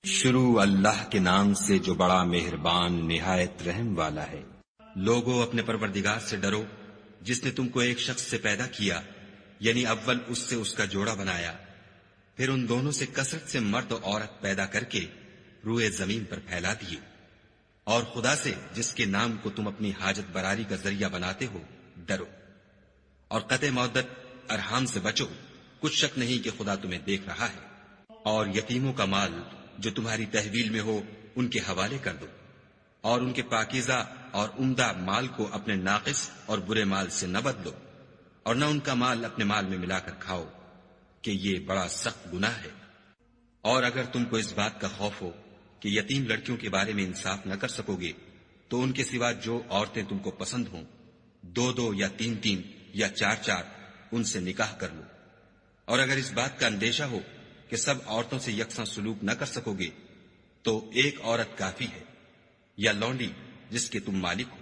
شروع اللہ کے نام سے جو بڑا مہربان نہایت رحم والا ہے۔ لوگوں اپنے پروردگار سے ڈرو جس نے تم کو ایک شخص سے پیدا کیا، یعنی اول اس سے اس کا جوڑا بنایا، پھر ان دونوں سے کثرت سے مرد و عورت پیدا کر کے روئے زمین پر پھیلا دیے، اور خدا سے جس کے نام کو تم اپنی حاجت براری کا ذریعہ بناتے ہو ڈرو، اور قطع مودت ارحام سے بچو، کچھ شک نہیں کہ خدا تمہیں دیکھ رہا ہے۔ اور یتیموں کا مال جو تمہاری تحویل میں ہو ان کے حوالے کر دو، اور ان کے پاکیزہ اور عمدہ مال کو اپنے ناقص اور برے مال سے نہ بدلو، اور نہ ان کا مال اپنے مال میں ملا کر کھاؤ کہ یہ بڑا سخت گناہ ہے۔ اور اگر تم کو اس بات کا خوف ہو کہ یتیم لڑکیوں کے بارے میں انصاف نہ کر سکو گے تو ان کے سوا جو عورتیں تم کو پسند ہوں، 2 یا 3 یا 4 ان سے نکاح کر لو۔ اور اگر اس بات کا اندیشہ ہو کہ سب عورتوں سے یکساں سلوک نہ کر سکو گے تو ایک عورت کافی ہے، یا لونڈی جس کے تم مالک ہو،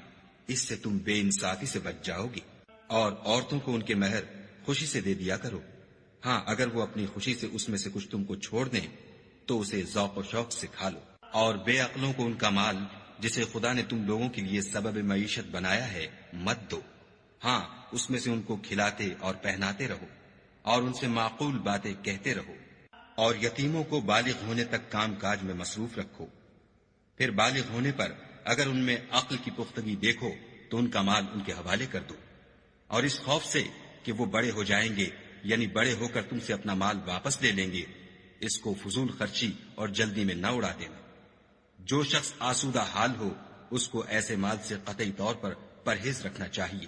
اس سے تم بے انصافی سے بچ جاؤ گے۔ اور عورتوں کو ان کے مہر خوشی سے دے دیا کرو، ہاں اگر وہ اپنی خوشی سے اس میں سے کچھ تم کو چھوڑ دیں تو اسے ذوق و شوق سے کھا لو۔ اور بے عقلوں کو ان کا مال جسے خدا نے تم لوگوں کے لیے سبب معیشت بنایا ہے مت دو، ہاں اس میں سے ان کو کھلاتے اور پہناتے رہو، اور ان سے معقول باتیں کہتے رہو۔ اور یتیموں کو بالغ ہونے تک کام کاج میں مصروف رکھو، پھر بالغ ہونے پر اگر ان میں عقل کی پختگی دیکھو تو ان کا مال ان کے حوالے کر دو، اور اس خوف سے کہ وہ بڑے ہو جائیں گے، یعنی بڑے ہو کر تم سے اپنا مال واپس لے لیں گے، اس کو فضول خرچی اور جلدی میں نہ اڑا دینا۔ جو شخص آسودہ حال ہو اس کو ایسے مال سے قطعی طور پر پرہیز رکھنا چاہیے،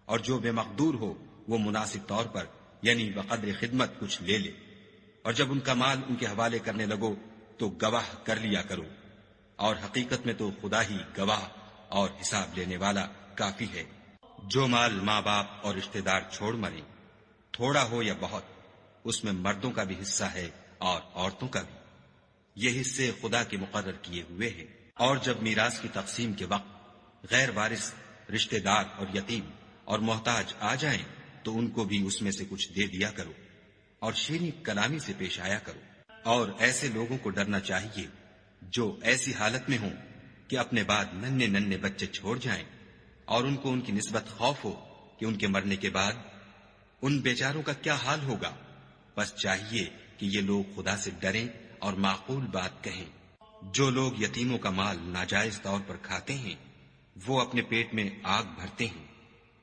اور جو بے مقدور ہو وہ مناسب طور پر یعنی بقدر خدمت کچھ لے لے۔ اور جب ان کا مال ان کے حوالے کرنے لگو تو گواہ کر لیا کرو، اور حقیقت میں تو خدا ہی گواہ اور حساب لینے والا کافی ہے۔ جو مال ماں باپ اور رشتہ دار چھوڑ مرے، تھوڑا ہو یا بہت، اس میں مردوں کا بھی حصہ ہے اور عورتوں کا بھی، یہ حصے خدا کے مقرر کیے ہوئے ہیں۔ اور جب میراث کی تقسیم کے وقت غیر وارث رشتہ دار اور یتیم اور محتاج آ جائیں تو ان کو بھی اس میں سے کچھ دے دیا کرو، اور شیریں کلامی سے پیش آیا کرو۔ اور ایسے لوگوں کو ڈرنا چاہیے جو ایسی حالت میں ہوں کہ اپنے بعد ننھے بچے چھوڑ جائیں، اور ان کو ان کی نسبت خوف ہو کہ ان کے مرنے کے بعد ان بیچاروں کا کیا حال ہوگا۔ بس چاہیے کہ یہ لوگ خدا سے ڈریں اور معقول بات کہیں۔ جو لوگ یتیموں کا مال ناجائز طور پر کھاتے ہیں وہ اپنے پیٹ میں آگ بھرتے ہیں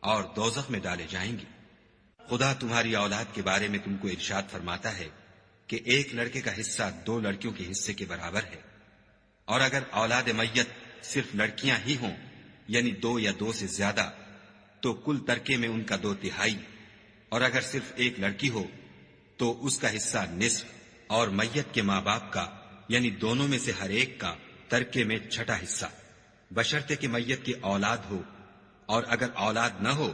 اور دوزخ میں ڈالے جائیں گے۔ خدا تمہاری اولاد کے بارے میں تم کو ارشاد فرماتا ہے کہ ایک لڑکے کا حصہ 2 لڑکیوں کے حصے کے برابر ہے، اور اگر اولاد میت صرف لڑکیاں ہی ہوں یعنی 2 یا 2 سے زیادہ تو کل ترکے میں ان کا 2/3، اور اگر صرف ایک لڑکی ہو تو اس کا حصہ نصف، اور میت کے ماں باپ کا یعنی دونوں میں سے ہر ایک کا ترکے میں 6واں حصہ، بشرطے کہ میت کی اولاد ہو۔ اور اگر اولاد نہ ہو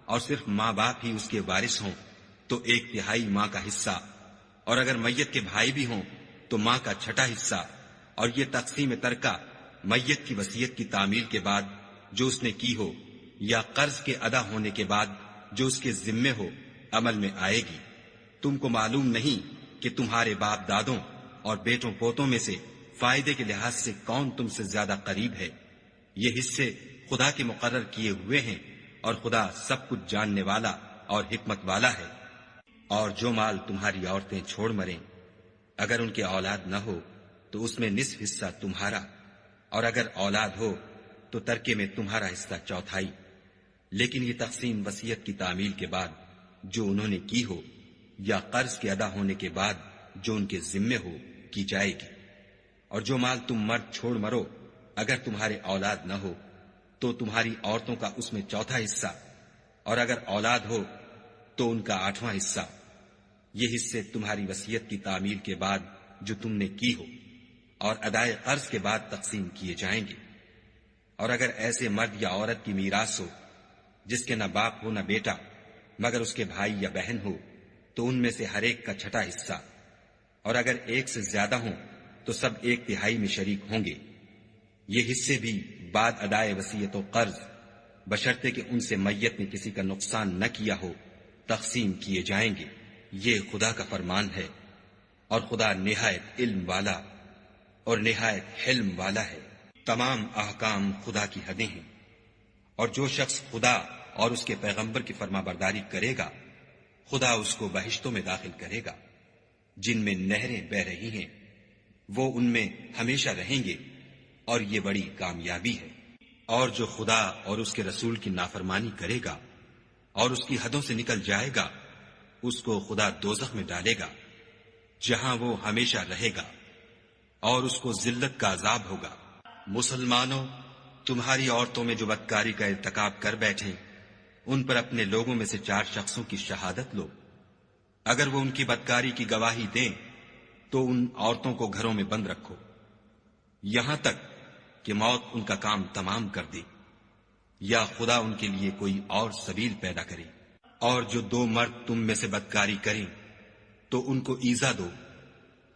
اور صرف ماں باپ ہی اس کے وارث ہوں تو 1/3 ماں کا حصہ، اور اگر میت کے بھائی بھی ہوں تو ماں کا 6واں حصہ۔ اور یہ تقسیم ترکہ میت کی وصیت کی تعمیل کے بعد جو اس نے کی ہو یا قرض کے ادا ہونے کے بعد جو اس کے ذمے ہو عمل میں آئے گی۔ تم کو معلوم نہیں کہ تمہارے باپ دادوں اور بیٹوں پوتوں میں سے فائدے کے لحاظ سے کون تم سے زیادہ قریب ہے۔ یہ حصے خدا کے مقرر کیے ہوئے ہیں، اور خدا سب کچھ جاننے والا اور حکمت والا ہے۔ اور جو مال تمہاری عورتیں چھوڑ مریں، اگر ان کے اولاد نہ ہو تو اس میں نصف حصہ تمہارا، اور اگر اولاد ہو تو ترکے میں تمہارا حصہ 1/4۔ لیکن یہ تقسیم وصیت کی تعمیل کے بعد جو انہوں نے کی ہو یا قرض کے ادا ہونے کے بعد جو ان کے ذمے ہو کی جائے گی۔ اور جو مال تم مرد چھوڑ مرو، اگر تمہارے اولاد نہ ہو تو تمہاری عورتوں کا اس میں 1/4 حصہ، اور اگر اولاد ہو تو ان کا 8واں حصہ۔ یہ حصے تمہاری وصیت کی تعمیل کے بعد جو تم نے کی ہو اور ادائے قرض کے بعد تقسیم کیے جائیں گے۔ اور اگر ایسے مرد یا عورت کی میراث ہو جس کے نہ باپ ہو نہ بیٹا مگر اس کے بھائی یا بہن ہو تو ان میں سے ہر ایک کا 6واں حصہ، اور اگر ایک سے زیادہ ہوں تو سب 1/3 میں شریک ہوں گے۔ یہ حصے بھی بعد ادائے وصیت و قرض بشرطے کہ ان سے میت نے کسی کا نقصان نہ کیا ہو تقسیم کیے جائیں گے۔ یہ خدا کا فرمان ہے، اور خدا نہایت علم والا اور نہایت حلم والا ہے۔ تمام احکام خدا کی حدیں ہیں، اور جو شخص خدا اور اس کے پیغمبر کی فرما برداری کرے گا خدا اس کو بہشتوں میں داخل کرے گا جن میں نہریں بہ رہی ہیں، وہ ان میں ہمیشہ رہیں گے، اور یہ بڑی کامیابی ہے۔ اور جو خدا اور اس کے رسول کی نافرمانی کرے گا اور اس کی حدوں سے نکل جائے گا اس کو خدا دوزخ میں ڈالے گا جہاں وہ ہمیشہ رہے گا، اور اس کو ذلت کا عذاب ہوگا۔ مسلمانوں، تمہاری عورتوں میں جو بدکاری کا ارتکاب کر بیٹھیں ان پر اپنے لوگوں میں سے 4 شخصوں کی شہادت لو۔ اگر وہ ان کی بدکاری کی گواہی دیں تو ان عورتوں کو گھروں میں بند رکھو یہاں تک کہ موت ان کا کام تمام کر دے یا خدا ان کے لیے کوئی اور سبیل پیدا کرے۔ اور جو 2 مرد تم میں سے بدکاری کریں تو ان کو ایذا دو،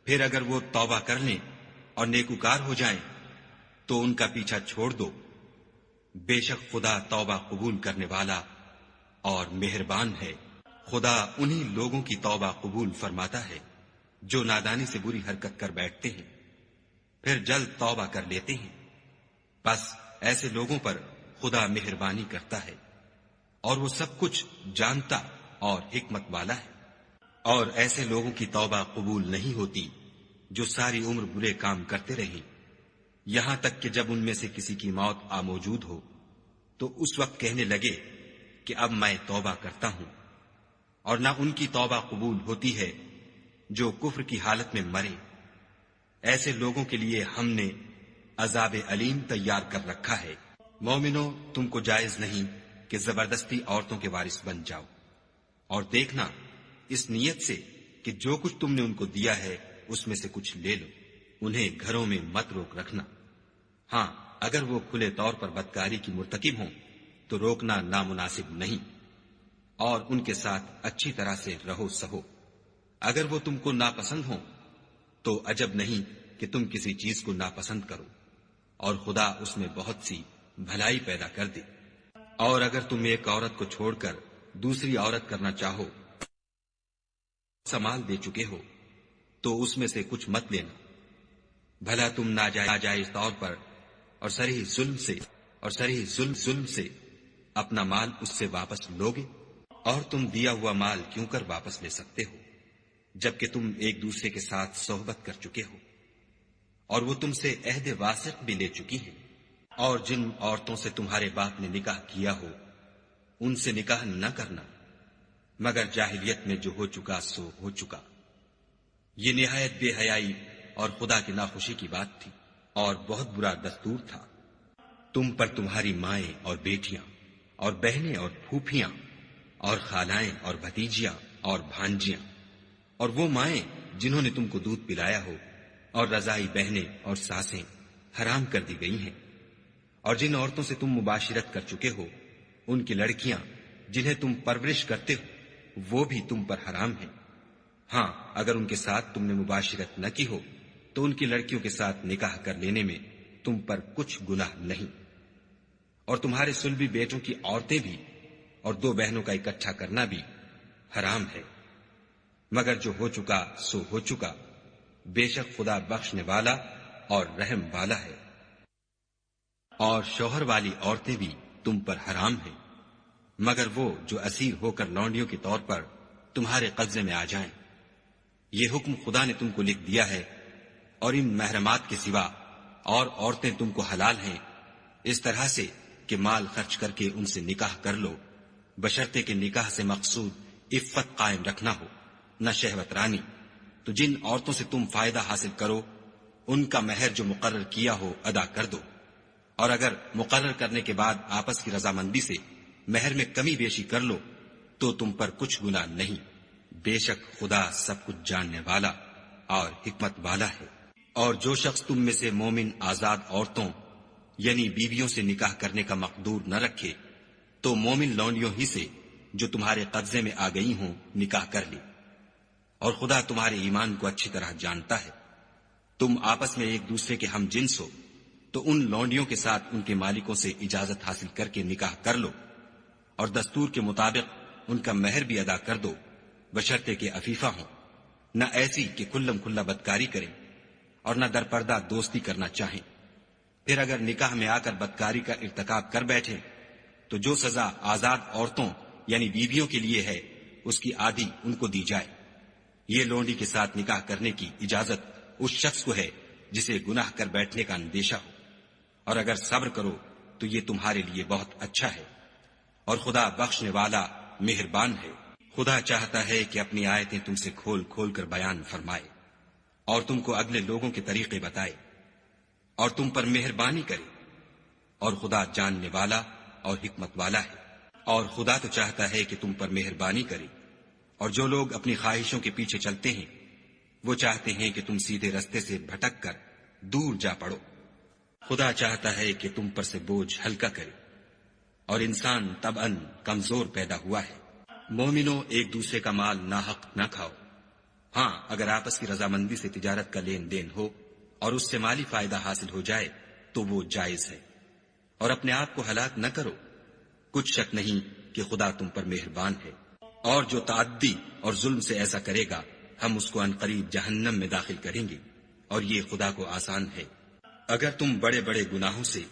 پھر اگر وہ توبہ کر لیں اور نیکوکار ہو جائیں تو ان کا پیچھا چھوڑ دو۔ بے شک خدا توبہ قبول کرنے والا اور مہربان ہے۔ خدا انہی لوگوں کی توبہ قبول فرماتا ہے جو نادانی سے بری حرکت کر بیٹھتے ہیں پھر جلد توبہ کر لیتے ہیں، بس ایسے لوگوں پر خدا مہربانی کرتا ہے اور وہ سب کچھ جانتا اور حکمت والا ہے۔ اور ایسے لوگوں کی توبہ قبول نہیں ہوتی جو ساری عمر برے کام کرتے رہیں یہاں تک کہ جب ان میں سے کسی کی موت آ موجود ہو تو اس وقت کہنے لگے کہ اب میں توبہ کرتا ہوں۔ اور نہ ان کی توبہ قبول ہوتی ہے جو کفر کی حالت میں مرے۔ ایسے لوگوں کے لیے ہم نے عذاب علیم تیار کر رکھا ہے۔ مومنو، تم کو جائز نہیں کہ زبردستی عورتوں کے وارث بن جاؤ، اور دیکھنا اس نیت سے کہ جو کچھ تم نے ان کو دیا ہے اس میں سے کچھ لے لو۔ انہیں گھروں میں مت روک رکھنا، ہاں اگر وہ کھلے طور پر بدکاری کی مرتکب ہوں تو روکنا نامناسب نہیں، اور ان کے ساتھ اچھی طرح سے رہو سہو۔ اگر وہ تم کو ناپسند ہوں تو عجب نہیں کہ تم کسی چیز کو ناپسند کرو، اور خدا اس میں بہت سی بھلائی پیدا کر دے۔ اور اگر تم ایک عورت کو چھوڑ کر دوسری عورت کرنا چاہو، سمال دے چکے ہو تو اس میں سے کچھ مت لینا، بھلا تم ناجائز طور پر اور صریح ظلم سے اپنا مال اس سے واپس لوگے؟ اور تم دیا ہوا مال کیوں کر واپس لے سکتے ہو جبکہ تم ایک دوسرے کے ساتھ صحبت کر چکے ہو، اور وہ تم سے عہد واسق بھی لے چکی ہیں۔ اور جن عورتوں سے تمہارے باپ نے نکاح کیا ہو ان سے نکاح نہ کرنا مگر جاہلیت میں جو ہو چکا سو ہو چکا۔ یہ نہایت بے حیائی اور خدا کی ناخوشی کی بات تھی اور بہت برا دستور تھا۔ تم پر تمہاری مائیں اور بیٹیاں اور بہنیں اور پھوپھیاں اور خالائیں اور بھتیجیاں اور بھانجیاں اور وہ مائیں جنہوں نے تم کو دودھ پلایا ہو اور رضائی بہنیں اور ساسیں حرام کر دی گئی ہیں۔ اور جن عورتوں سے تم مباشرت کر چکے ہو ان کی لڑکیاں جنہیں تم پرورش کرتے ہو وہ بھی تم پر حرام ہیں، ہاں اگر ان کے ساتھ تم نے مباشرت نہ کی ہو تو ان کی لڑکیوں کے ساتھ نکاح کر لینے میں تم پر کچھ گناہ نہیں۔ اور تمہارے صلبی بیٹوں کی عورتیں بھی اور 2 بہنوں کا اکٹھا کرنا بھی حرام ہے، مگر جو ہو چکا سو ہو چکا، بے شک خدا بخشنے والا اور رحم والا ہے۔ اور شوہر والی عورتیں بھی تم پر حرام ہیں مگر وہ جو اسیر ہو کر لونڈیوں کے طور پر تمہارے قبضے میں آ جائیں۔ یہ حکم خدا نے تم کو لکھ دیا ہے، اور ان محرمات کے سوا اور عورتیں تم کو حلال ہیں اس طرح سے کہ مال خرچ کر کے ان سے نکاح کر لو، بشرطے کہ نکاح سے مقصود عفت قائم رکھنا ہو، نہ شہوت رانی۔ تو جن عورتوں سے تم فائدہ حاصل کرو ان کا مہر جو مقرر کیا ہو ادا کر دو، اور اگر مقرر کرنے کے بعد آپس کی رضامندی سے مہر میں کمی بیشی کر لو تو تم پر کچھ گناہ نہیں، بے شک خدا سب کچھ جاننے والا اور حکمت والا ہے۔ اور جو شخص تم میں سے مومن آزاد عورتوں یعنی بیویوں سے نکاح کرنے کا مقدور نہ رکھے تو مومن لونڈیوں ہی سے جو تمہارے قبضے میں آ گئی ہوں نکاح کر لے، اور خدا تمہارے ایمان کو اچھی طرح جانتا ہے۔ تم آپس میں ایک دوسرے کے ہم جنس ہو تو ان لونڈیوں کے ساتھ ان کے مالکوں سے اجازت حاصل کر کے نکاح کر لو، اور دستور کے مطابق ان کا مہر بھی ادا کر دو، بشرطے کہ عفیفہ ہوں، نہ ایسی کہ کھلم کھلا بدکاری کریں، اور نہ درپردہ دوستی کرنا چاہیں. پھر اگر نکاح میں آ کر بدکاری کا ارتکاب کر بیٹھے تو جو سزا آزاد عورتوں یعنی بیویوں کے لیے ہے اس کی آدھی ان کو دی جائے. یہ لونڈی کے ساتھ نکاح کرنے کی اجازت اس شخص کو ہے جسے گناہ کر بیٹھنے کا اندیشہ ہو، اور اگر صبر کرو تو یہ تمہارے لیے بہت اچھا ہے، اور خدا بخشنے والا مہربان ہے. خدا چاہتا ہے کہ اپنی آیتیں تم سے کھول کھول کر بیان فرمائے اور تم کو اگلے لوگوں کے طریقے بتائے اور تم پر مہربانی کرے، اور خدا جاننے والا اور حکمت والا ہے. اور خدا تو چاہتا ہے کہ تم پر مہربانی کرے، اور جو لوگ اپنی خواہشوں کے پیچھے چلتے ہیں وہ چاہتے ہیں کہ تم سیدھے رستے سے بھٹک کر دور جا پڑو. خدا چاہتا ہے کہ تم پر سے بوجھ ہلکا کرے، اور انسان طبعاً کمزور پیدا ہوا ہے. مومنوں، ایک دوسرے کا مال ناحق نہ کھاؤ. ہاں، اگر آپس کی رضامندی سے تجارت کا لین دین ہو اور اس سے مالی فائدہ حاصل ہو جائے تو وہ جائز ہے. اور اپنے آپ کو ہلاک نہ کرو، کچھ شک نہیں کہ خدا تم پر مہربان ہے. اور جو تعدی اور ظلم سے ایسا کرے گا ہم اس کو عنقریب جہنم میں داخل کریں گے، اور یہ خدا کو آسان ہے. اگر تم بڑے بڑے گناہوں سے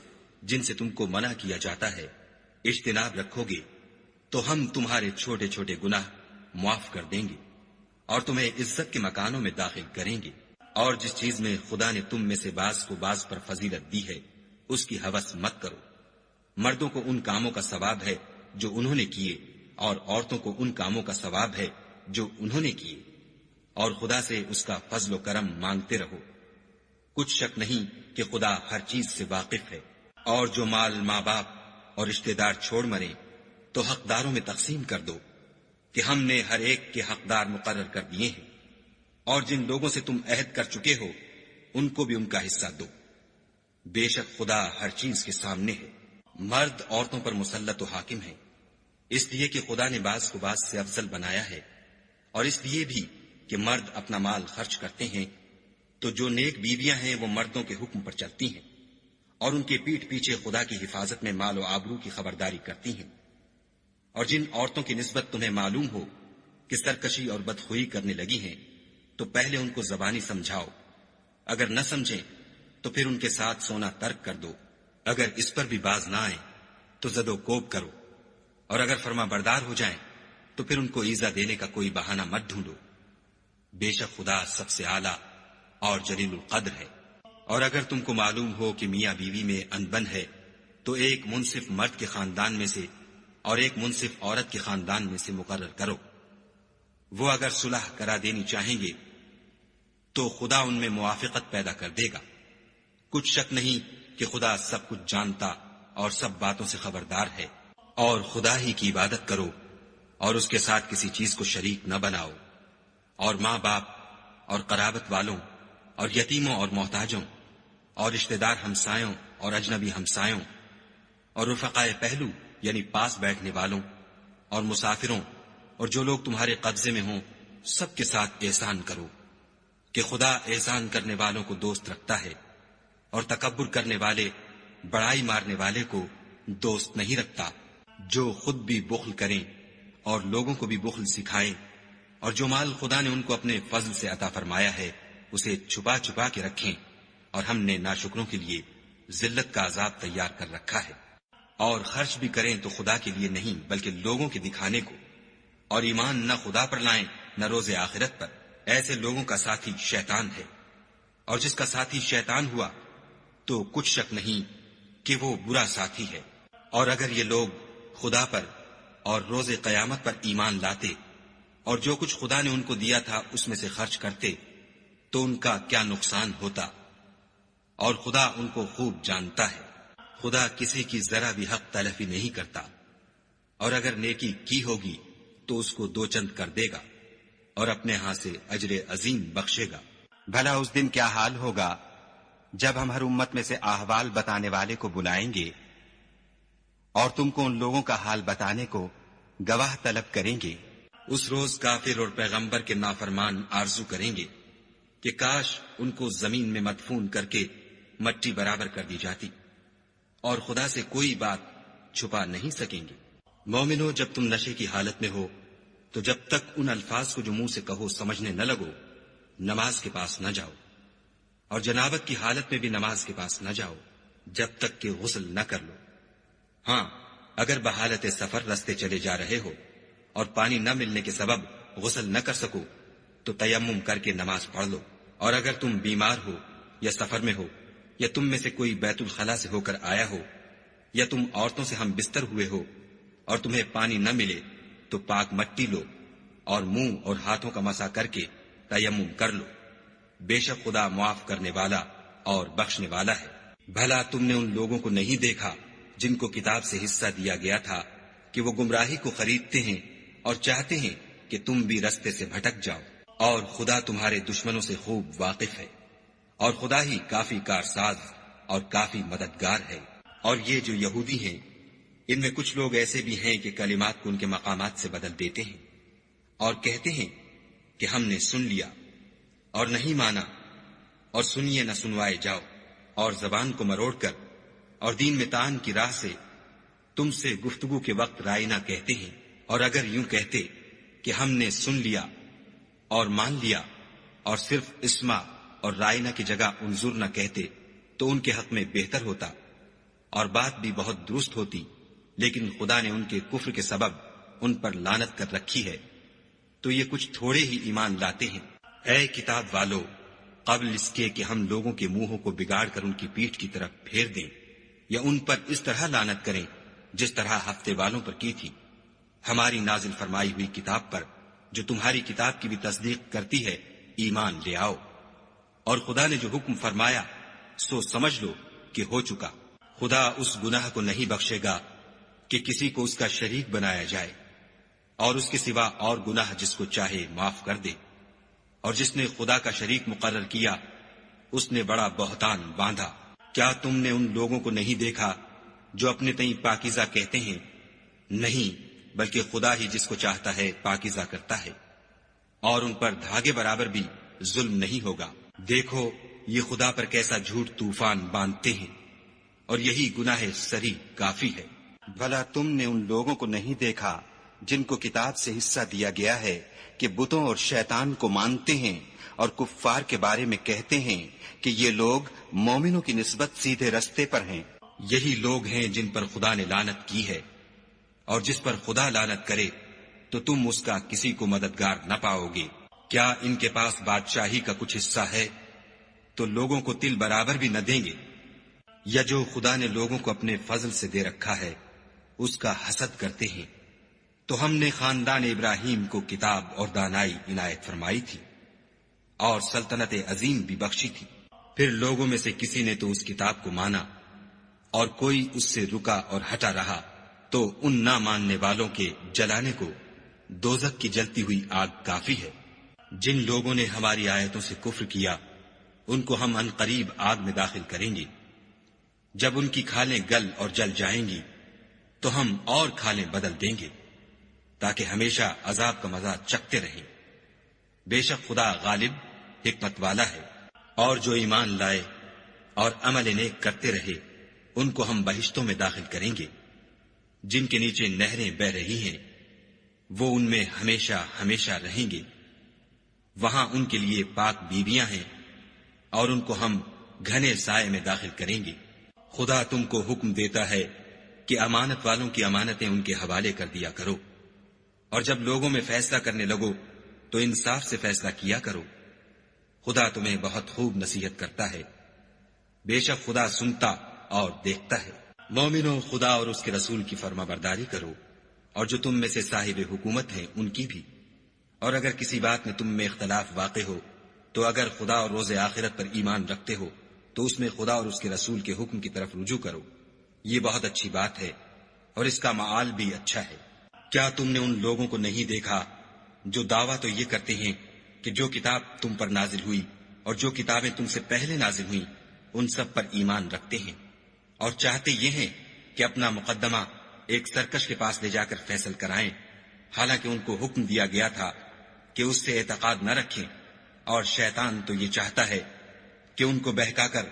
جن سے تم کو منع کیا جاتا ہے اجتناب رکھو گے تو ہم تمہارے چھوٹے چھوٹے گناہ معاف کر دیں گے اور تمہیں عزت کے مکانوں میں داخل کریں گے. اور جس چیز میں خدا نے تم میں سے بعض کو بعض پر فضیلت دی ہے اس کی ہوس مت کرو. مردوں کو ان کاموں کا ثواب ہے جو انہوں نے کیے، اور عورتوں کو ان کاموں کا ثواب ہے جو انہوں نے کیے، اور خدا سے اس کا فضل و کرم مانگتے رہو. کچھ شک نہیں کہ خدا ہر چیز سے واقف ہے. اور جو مال ماں باپ اور رشتہ دار چھوڑ مرے تو حقداروں میں تقسیم کر دو کہ ہم نے ہر ایک کے حقدار مقرر کر دیے ہیں. اور جن لوگوں سے تم عہد کر چکے ہو ان کو بھی ان کا حصہ دو. بے شک خدا ہر چیز کے سامنے ہے. مرد عورتوں پر مسلط و حاکم ہے، اس لیے کہ خدا نے بعض کو بعض سے افضل بنایا ہے، اور اس لیے بھی کہ مرد اپنا مال خرچ کرتے ہیں تو جو نیک بیویاں ہیں وہ مردوں کے حکم پر چلتی ہیں اور ان کے پیٹھ پیچھے خدا کی حفاظت میں مال و آبرو کی خبرداری کرتی ہیں. اور جن عورتوں کی نسبت تمہیں معلوم ہو کہ سرکشی اور بدخوئی کرنے لگی ہیں تو پہلے ان کو زبانی سمجھاؤ. اگر نہ سمجھیں تو پھر ان کے ساتھ سونا ترک کر دو. اگر اس پر بھی باز نہ آئیں تو زد و کوب کرو، اور اگر فرما بردار ہو جائیں تو پھر ان کو ایذا دینے کا کوئی بہانہ مت ڈھونڈو. بے شک خدا سب سے اعلیٰ اور جلیل القدر ہے. اور اگر تم کو معلوم ہو کہ میاں بیوی میں انبن ہے تو ایک منصف مرد کے خاندان میں سے اور ایک منصف عورت کے خاندان میں سے مقرر کرو. وہ اگر صلح کرا دینی چاہیں گے تو خدا ان میں موافقت پیدا کر دے گا. کچھ شک نہیں کہ خدا سب کچھ جانتا اور سب باتوں سے خبردار ہے. اور خدا ہی کی عبادت کرو اور اس کے ساتھ کسی چیز کو شریک نہ بناؤ. اور ماں باپ اور قرابت والوں اور یتیموں اور محتاجوں اور رشتہ دار ہمسایوں اور اجنبی ہمسایوں اور رفقائے پہلو یعنی پاس بیٹھنے والوں اور مسافروں اور جو لوگ تمہارے قبضے میں ہوں سب کے ساتھ احسان کرو، کہ خدا احسان کرنے والوں کو دوست رکھتا ہے اور تکبر کرنے والے بڑائی مارنے والے کو دوست نہیں رکھتا. جو خود بھی بخل کریں اور لوگوں کو بھی بخل سکھائیں، اور جو مال خدا نے ان کو اپنے فضل سے عطا فرمایا ہے اسے چھپا چھپا کے رکھیں، اور ہم نے ناشکروں کے لیے ذلت کا عذاب تیار کر رکھا ہے. اور خرچ بھی کریں تو خدا کے لیے نہیں بلکہ لوگوں کے دکھانے کو، اور ایمان نہ خدا پر لائیں نہ روز آخرت پر. ایسے لوگوں کا ساتھی شیطان ہے، اور جس کا ساتھی شیطان ہوا تو کچھ شک نہیں کہ وہ برا ساتھی ہے. اور اگر یہ لوگ خدا پر اور روز قیامت پر ایمان لاتے اور جو کچھ خدا نے ان کو دیا تھا اس میں سے خرچ کرتے تو ان کا کیا نقصان ہوتا، اور خدا ان کو خوب جانتا ہے. خدا کسی کی ذرا بھی حق تلفی نہیں کرتا، اور اگر نیکی کی ہوگی تو اس کو دو چند کر دے گا اور اپنے ہاں سے اجر عظیم بخشے گا. بھلا اس دن کیا حال ہوگا جب ہم ہر امت میں سے احوال بتانے والے کو بلائیں گے اور تم کو ان لوگوں کا حال بتانے کو گواہ طلب کریں گے. اس روز کافر اور پیغمبر کے نافرمان آرزو کریں گے کہ کاش ان کو زمین میں مدفون کر کے مٹی برابر کر دی جاتی، اور خدا سے کوئی بات چھپا نہیں سکیں گے. مومنو، جب تم نشے کی حالت میں ہو تو جب تک ان الفاظ کو جو منہ سے کہو سمجھنے نہ لگو نماز کے پاس نہ جاؤ، اور جنابت کی حالت میں بھی نماز کے پاس نہ جاؤ جب تک کہ غسل نہ کر لو۔ ہاں، اگر بحالت سفر رستے چلے جا رہے ہو اور پانی نہ ملنے کے سبب غسل نہ کر سکو تو تیمم کر کے نماز پڑھ لو۔ اور اگر تم بیمار ہو یا سفر میں ہو یا تم میں سے کوئی بیت الخلا سے ہو کر آیا ہو یا تم عورتوں سے ہم بستر ہوئے ہو اور تمہیں پانی نہ ملے تو پاک مٹی لو اور منہ اور ہاتھوں کا مسح کر کے تیمم کر لو۔ بے شک خدا معاف کرنے والا اور بخشنے والا ہے۔ بھلا تم نے ان لوگوں کو نہیں دیکھا جن کو کتاب سے حصہ دیا گیا تھا کہ وہ گمراہی کو خریدتے ہیں اور چاہتے ہیں کہ تم بھی رستے سے بھٹک جاؤ، اور خدا تمہارے دشمنوں سے خوب واقف ہے، اور خدا ہی کافی کارساز اور کافی مددگار ہے۔ اور یہ جو یہودی ہیں، ان میں کچھ لوگ ایسے بھی ہیں کہ کلمات کو ان کے مقامات سے بدل دیتے ہیں اور کہتے ہیں کہ ہم نے سن لیا اور نہیں مانا، اور سنیے نہ سنوائے جاؤ، اور زبان کو مروڑ کر اور دین میں تان کی راہ سے تم سے گفتگو کے وقت رائنا کہتے ہیں۔ اور اگر یوں کہتے کہ ہم نے سن لیا اور مان لیا اور صرف اسما اور رائنا کی جگہ انظر نہ کہتے تو ان کے حق میں بہتر ہوتا اور بات بھی بہت درست ہوتی، لیکن خدا نے ان کے کفر کے سبب ان پر لعنت کر رکھی ہے، تو یہ کچھ تھوڑے ہی ایمان لاتے ہیں۔ اے کتاب والو، قبل اس کے کہ ہم لوگوں کے منہوں کو بگاڑ کر ان کی پیٹھ کی طرف پھیر دیں یا ان پر اس طرح لعنت کریں جس طرح ہفتے والوں پر کی تھی، ہماری نازل فرمائی ہوئی کتاب پر جو تمہاری کتاب کی بھی تصدیق کرتی ہے ایمان لے آؤ۔ اور خدا نے جو حکم فرمایا سو سمجھ لو کہ ہو چکا۔ خدا اس گناہ کو نہیں بخشے گا کہ کسی کو اس کا شریک بنایا جائے، اور اس کے سوا اور گناہ جس کو چاہے معاف کر دے، اور جس نے خدا کا شریک مقرر کیا اس نے بڑا بہتان باندھا۔ کیا تم نے ان لوگوں کو نہیں دیکھا جو اپنے تئیں پاکیزہ کہتے ہیں؟ نہیں، بلکہ خدا ہی جس کو چاہتا ہے پاکیزہ کرتا ہے، اور ان پر دھاگے برابر بھی ظلم نہیں ہوگا۔ دیکھو یہ خدا پر کیسا جھوٹ طوفان باندھتے ہیں، اور یہی گناہ سری کافی ہے۔ بھلا تم نے ان لوگوں کو نہیں دیکھا جن کو کتاب سے حصہ دیا گیا ہے کہ بتوں اور شیطان کو مانتے ہیں اور کفار کے بارے میں کہتے ہیں کہ یہ لوگ مومنوں کی نسبت سیدھے رستے پر ہیں۔ یہی لوگ ہیں جن پر خدا نے لعنت کی ہے، اور جس پر خدا لعنت کرے تو تم اس کا کسی کو مددگار نہ پاؤ گے۔ کیا ان کے پاس بادشاہی کا کچھ حصہ ہے تو لوگوں کو تل برابر بھی نہ دیں گے؟ یا جو خدا نے لوگوں کو اپنے فضل سے دے رکھا ہے اس کا حسد کرتے ہیں؟ تو ہم نے خاندان ابراہیم کو کتاب اور دانائی عنایت فرمائی تھی اور سلطنت عظیم بھی بخشی تھی۔ پھر لوگوں میں سے کسی نے تو اس کتاب کو مانا اور کوئی اس سے رکا اور ہٹا رہا، تو ان نہ ماننے والوں کے جلانے کو دوزخ کی جلتی ہوئی آگ کافی ہے۔ جن لوگوں نے ہماری آیتوں سے کفر کیا ان کو ہم ان قریب آگ میں داخل کریں گے۔ جب ان کی کھالیں گل اور جل جائیں گی تو ہم اور کھالیں بدل دیں گے تاکہ ہمیشہ عذاب کا مزہ چکھتے رہیں۔ بے شک خدا غالب حکمت والا ہے۔ اور جو ایمان لائے اور عمل نیک کرتے رہے ان کو ہم بہشتوں میں داخل کریں گے جن کے نیچے نہریں بہ رہی ہیں، وہ ان میں ہمیشہ ہمیشہ رہیں گے۔ وہاں ان کے لیے پاک بیویاں ہیں اور ان کو ہم گھنے سائے میں داخل کریں گے۔ خدا تم کو حکم دیتا ہے کہ امانت والوں کی امانتیں ان کے حوالے کر دیا کرو، اور جب لوگوں میں فیصلہ کرنے لگو تو انصاف سے فیصلہ کیا کرو۔ خدا تمہیں بہت خوب نصیحت کرتا ہے، بے شک خدا سنتا اور دیکھتا ہے۔ مومنو، خدا اور اس کے رسول کی فرما برداری کرو، اور جو تم میں سے صاحب حکومت ہیں ان کی بھی۔ اور اگر کسی بات میں تم میں اختلاف واقع ہو تو اگر خدا اور روز آخرت پر ایمان رکھتے ہو تو اس میں خدا اور اس کے رسول کے حکم کی طرف رجوع کرو، یہ بہت اچھی بات ہے اور اس کا معال بھی اچھا ہے۔ کیا تم نے ان لوگوں کو نہیں دیکھا جو دعویٰ تو یہ کرتے ہیں کہ جو کتاب تم پر نازل ہوئی اور جو کتابیں تم سے پہلے نازل ہوئیں ان سب پر ایمان رکھتے ہیں، اور چاہتے یہ ہیں کہ اپنا مقدمہ ایک سرکش کے پاس لے جا کر فیصل کرائیں، حالانکہ ان کو حکم دیا گیا تھا کہ اس سے اعتقاد نہ رکھیں، اور شیطان تو یہ چاہتا ہے کہ ان کو بہکا کر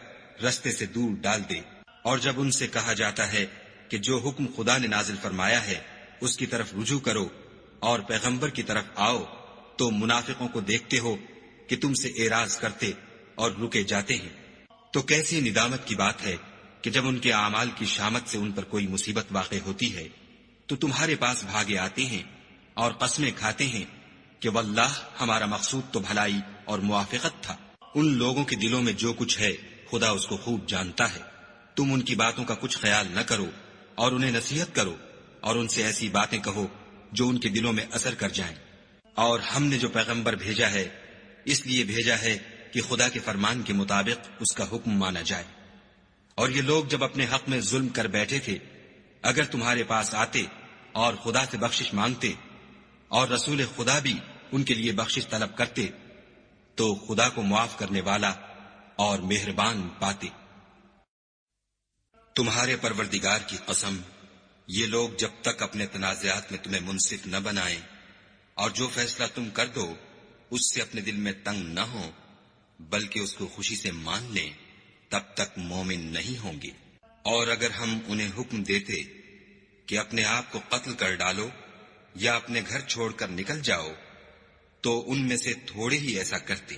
رستے سے دور ڈال دے۔ اور جب ان سے کہا جاتا ہے کہ جو حکم خدا نے نازل فرمایا ہے اس کی طرف رجوع کرو اور پیغمبر کی طرف آؤ، تو منافقوں کو دیکھتے ہو کہ تم سے اعراض کرتے اور رکے جاتے ہیں، تو کیسی ندامت کی بات ہے کہ جب ان کے اعمال کی شامت سے ان پر کوئی مصیبت واقع ہوتی ہے تو تمہارے پاس بھاگے آتے ہیں اور قسمیں کھاتے ہیں کہ واللہ ہمارا مقصود تو بھلائی اور موافقت تھا۔ ان لوگوں کے دلوں میں جو کچھ ہے خدا اس کو خوب جانتا ہے۔ تم ان کی باتوں کا کچھ خیال نہ کرو اور انہیں نصیحت کرو اور ان سے ایسی باتیں کہو جو ان کے دلوں میں اثر کر جائیں۔ اور ہم نے جو پیغمبر بھیجا ہے اس لیے بھیجا ہے کہ خدا کے فرمان کے مطابق اس کا حکم مانا جائے۔ اور یہ لوگ جب اپنے حق میں ظلم کر بیٹھے تھے، اگر تمہارے پاس آتے اور خدا سے بخشش مانگتے اور رسول خدا بھی ان کے لیے بخشش طلب کرتے تو خدا کو معاف کرنے والا اور مہربان پاتے۔ تمہارے پروردگار کی قسم، یہ لوگ جب تک اپنے تنازعات میں تمہیں منصف نہ بنائیں اور جو فیصلہ تم کر دو اس سے اپنے دل میں تنگ نہ ہو بلکہ اس کو خوشی سے مان لیں، تب تک مومن نہیں ہوں گے۔ اور اگر ہم انہیں حکم دیتے کہ اپنے آپ کو قتل کر ڈالو یا اپنے گھر چھوڑ کر نکل جاؤ تو ان میں سے تھوڑے ہی ایسا کرتے،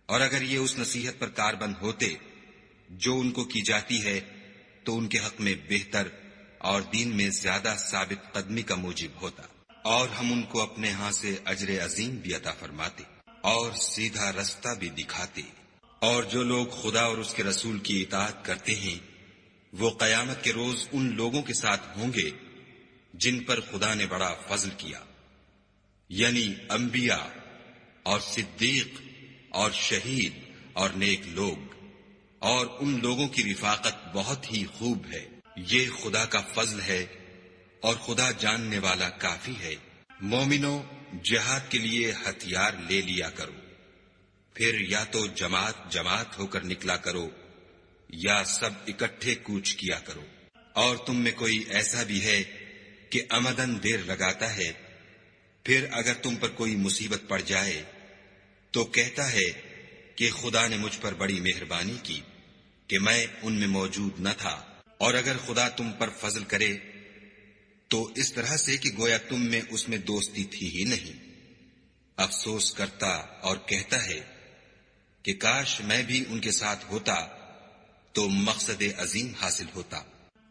اور اگر یہ اس نصیحت پر کاربند ہوتے جو ان کو کی جاتی ہے تو ان کے حق میں بہتر اور دین میں زیادہ ثابت قدمی کا موجب ہوتا، اور ہم ان کو اپنے ہاں سے اجر عظیم بھی عطا فرماتے اور سیدھا رستہ بھی دکھاتے۔ اور جو لوگ خدا اور اس کے رسول کی اطاعت کرتے ہیں وہ قیامت کے روز ان لوگوں کے ساتھ ہوں گے جن پر خدا نے بڑا فضل کیا، یعنی انبیاء اور صدیق اور شہید اور نیک لوگ، اور ان لوگوں کی رفاقت بہت ہی خوب ہے۔ یہ خدا کا فضل ہے اور خدا جاننے والا کافی ہے۔ مومنو، جہاد کے لیے ہتھیار لے لیا کرو، پھر یا تو جماعت جماعت ہو کر نکلا کرو یا سب اکٹھے کوچ کیا کرو۔ اور تم میں کوئی ایسا بھی ہے کہ عمدن دیر لگاتا ہے، پھر اگر تم پر کوئی مصیبت پڑ جائے تو کہتا ہے کہ خدا نے مجھ پر بڑی مہربانی کی کہ میں ان میں موجود نہ تھا۔ اور اگر خدا تم پر فضل کرے تو اس طرح سے کہ گویا تم میں اس میں دوستی تھی ہی نہیں، افسوس کرتا اور کہتا ہے کہ کاش میں بھی ان کے ساتھ ہوتا تو مقصد عظیم حاصل ہوتا۔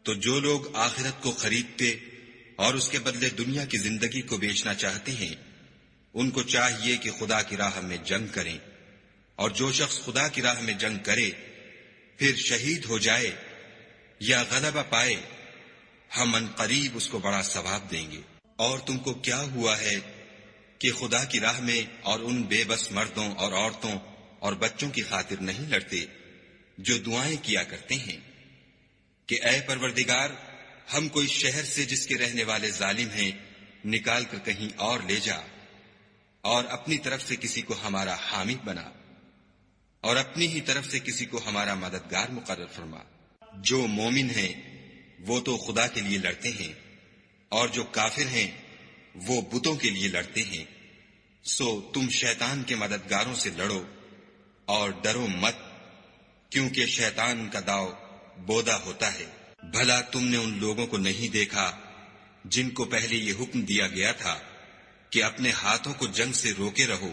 تو جو لوگ آخرت کو خریدتے اور اس کے بدلے دنیا کی زندگی کو بیچنا چاہتے ہیں ان کو چاہیے کہ خدا کی راہ میں جنگ کریں، اور جو شخص خدا کی راہ میں جنگ کرے پھر شہید ہو جائے یا غلبہ پائے ہم ان قریب اس کو بڑا ثواب دیں گے۔ اور تم کو کیا ہوا ہے کہ خدا کی راہ میں اور ان بے بس مردوں اور عورتوں اور بچوں کی خاطر نہیں لڑتے جو دعائیں کیا کرتے ہیں کہ اے پروردگار، ہم کوئی شہر سے جس کے رہنے والے ظالم ہیں نکال کر کہیں اور لے جا، اور اپنی طرف سے کسی کو ہمارا حامی بنا، اور اپنی ہی طرف سے کسی کو ہمارا مددگار مقرر فرما۔ جو مومن ہیں وہ تو خدا کے لیے لڑتے ہیں، اور جو کافر ہیں وہ بتوں کے لیے لڑتے ہیں۔ سو تم شیطان کے مددگاروں سے لڑو اور ڈرو مت، کیونکہ شیطان کا داؤ بودا ہوتا ہے۔ بھلا تم نے ان لوگوں کو نہیں دیکھا جن کو پہلے یہ حکم دیا گیا تھا کہ اپنے ہاتھوں کو جنگ سے روکے رہو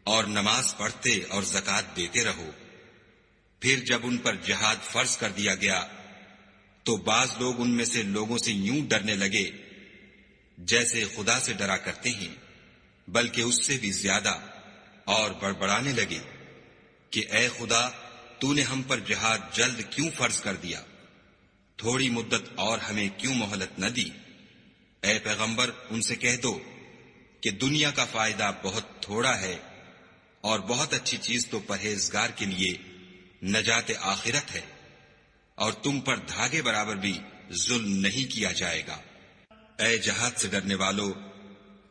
اور نماز پڑھتے اور زکوٰۃ دیتے رہو، پھر جب ان پر جہاد فرض کر دیا گیا تو بعض لوگ ان میں سے لوگوں سے یوں ڈرنے لگے جیسے خدا سے ڈرا کرتے ہیں، بلکہ اس سے بھی زیادہ، اور بڑبڑانے لگے کہ اے خدا، تو نے ہم پر جہاد جلد کیوں فرض کر دیا؟ تھوڑی مدت اور ہمیں کیوں مہلت نہ دی؟ اے پیغمبر، ان سے کہہ دو کہ دنیا کا فائدہ بہت تھوڑا ہے اور بہت اچھی چیز تو پرہیزگار کے لیے نجات آخرت ہے، اور تم پر دھاگے برابر بھی ظلم نہیں کیا جائے گا۔ اے جہاد سے ڈرنے والو،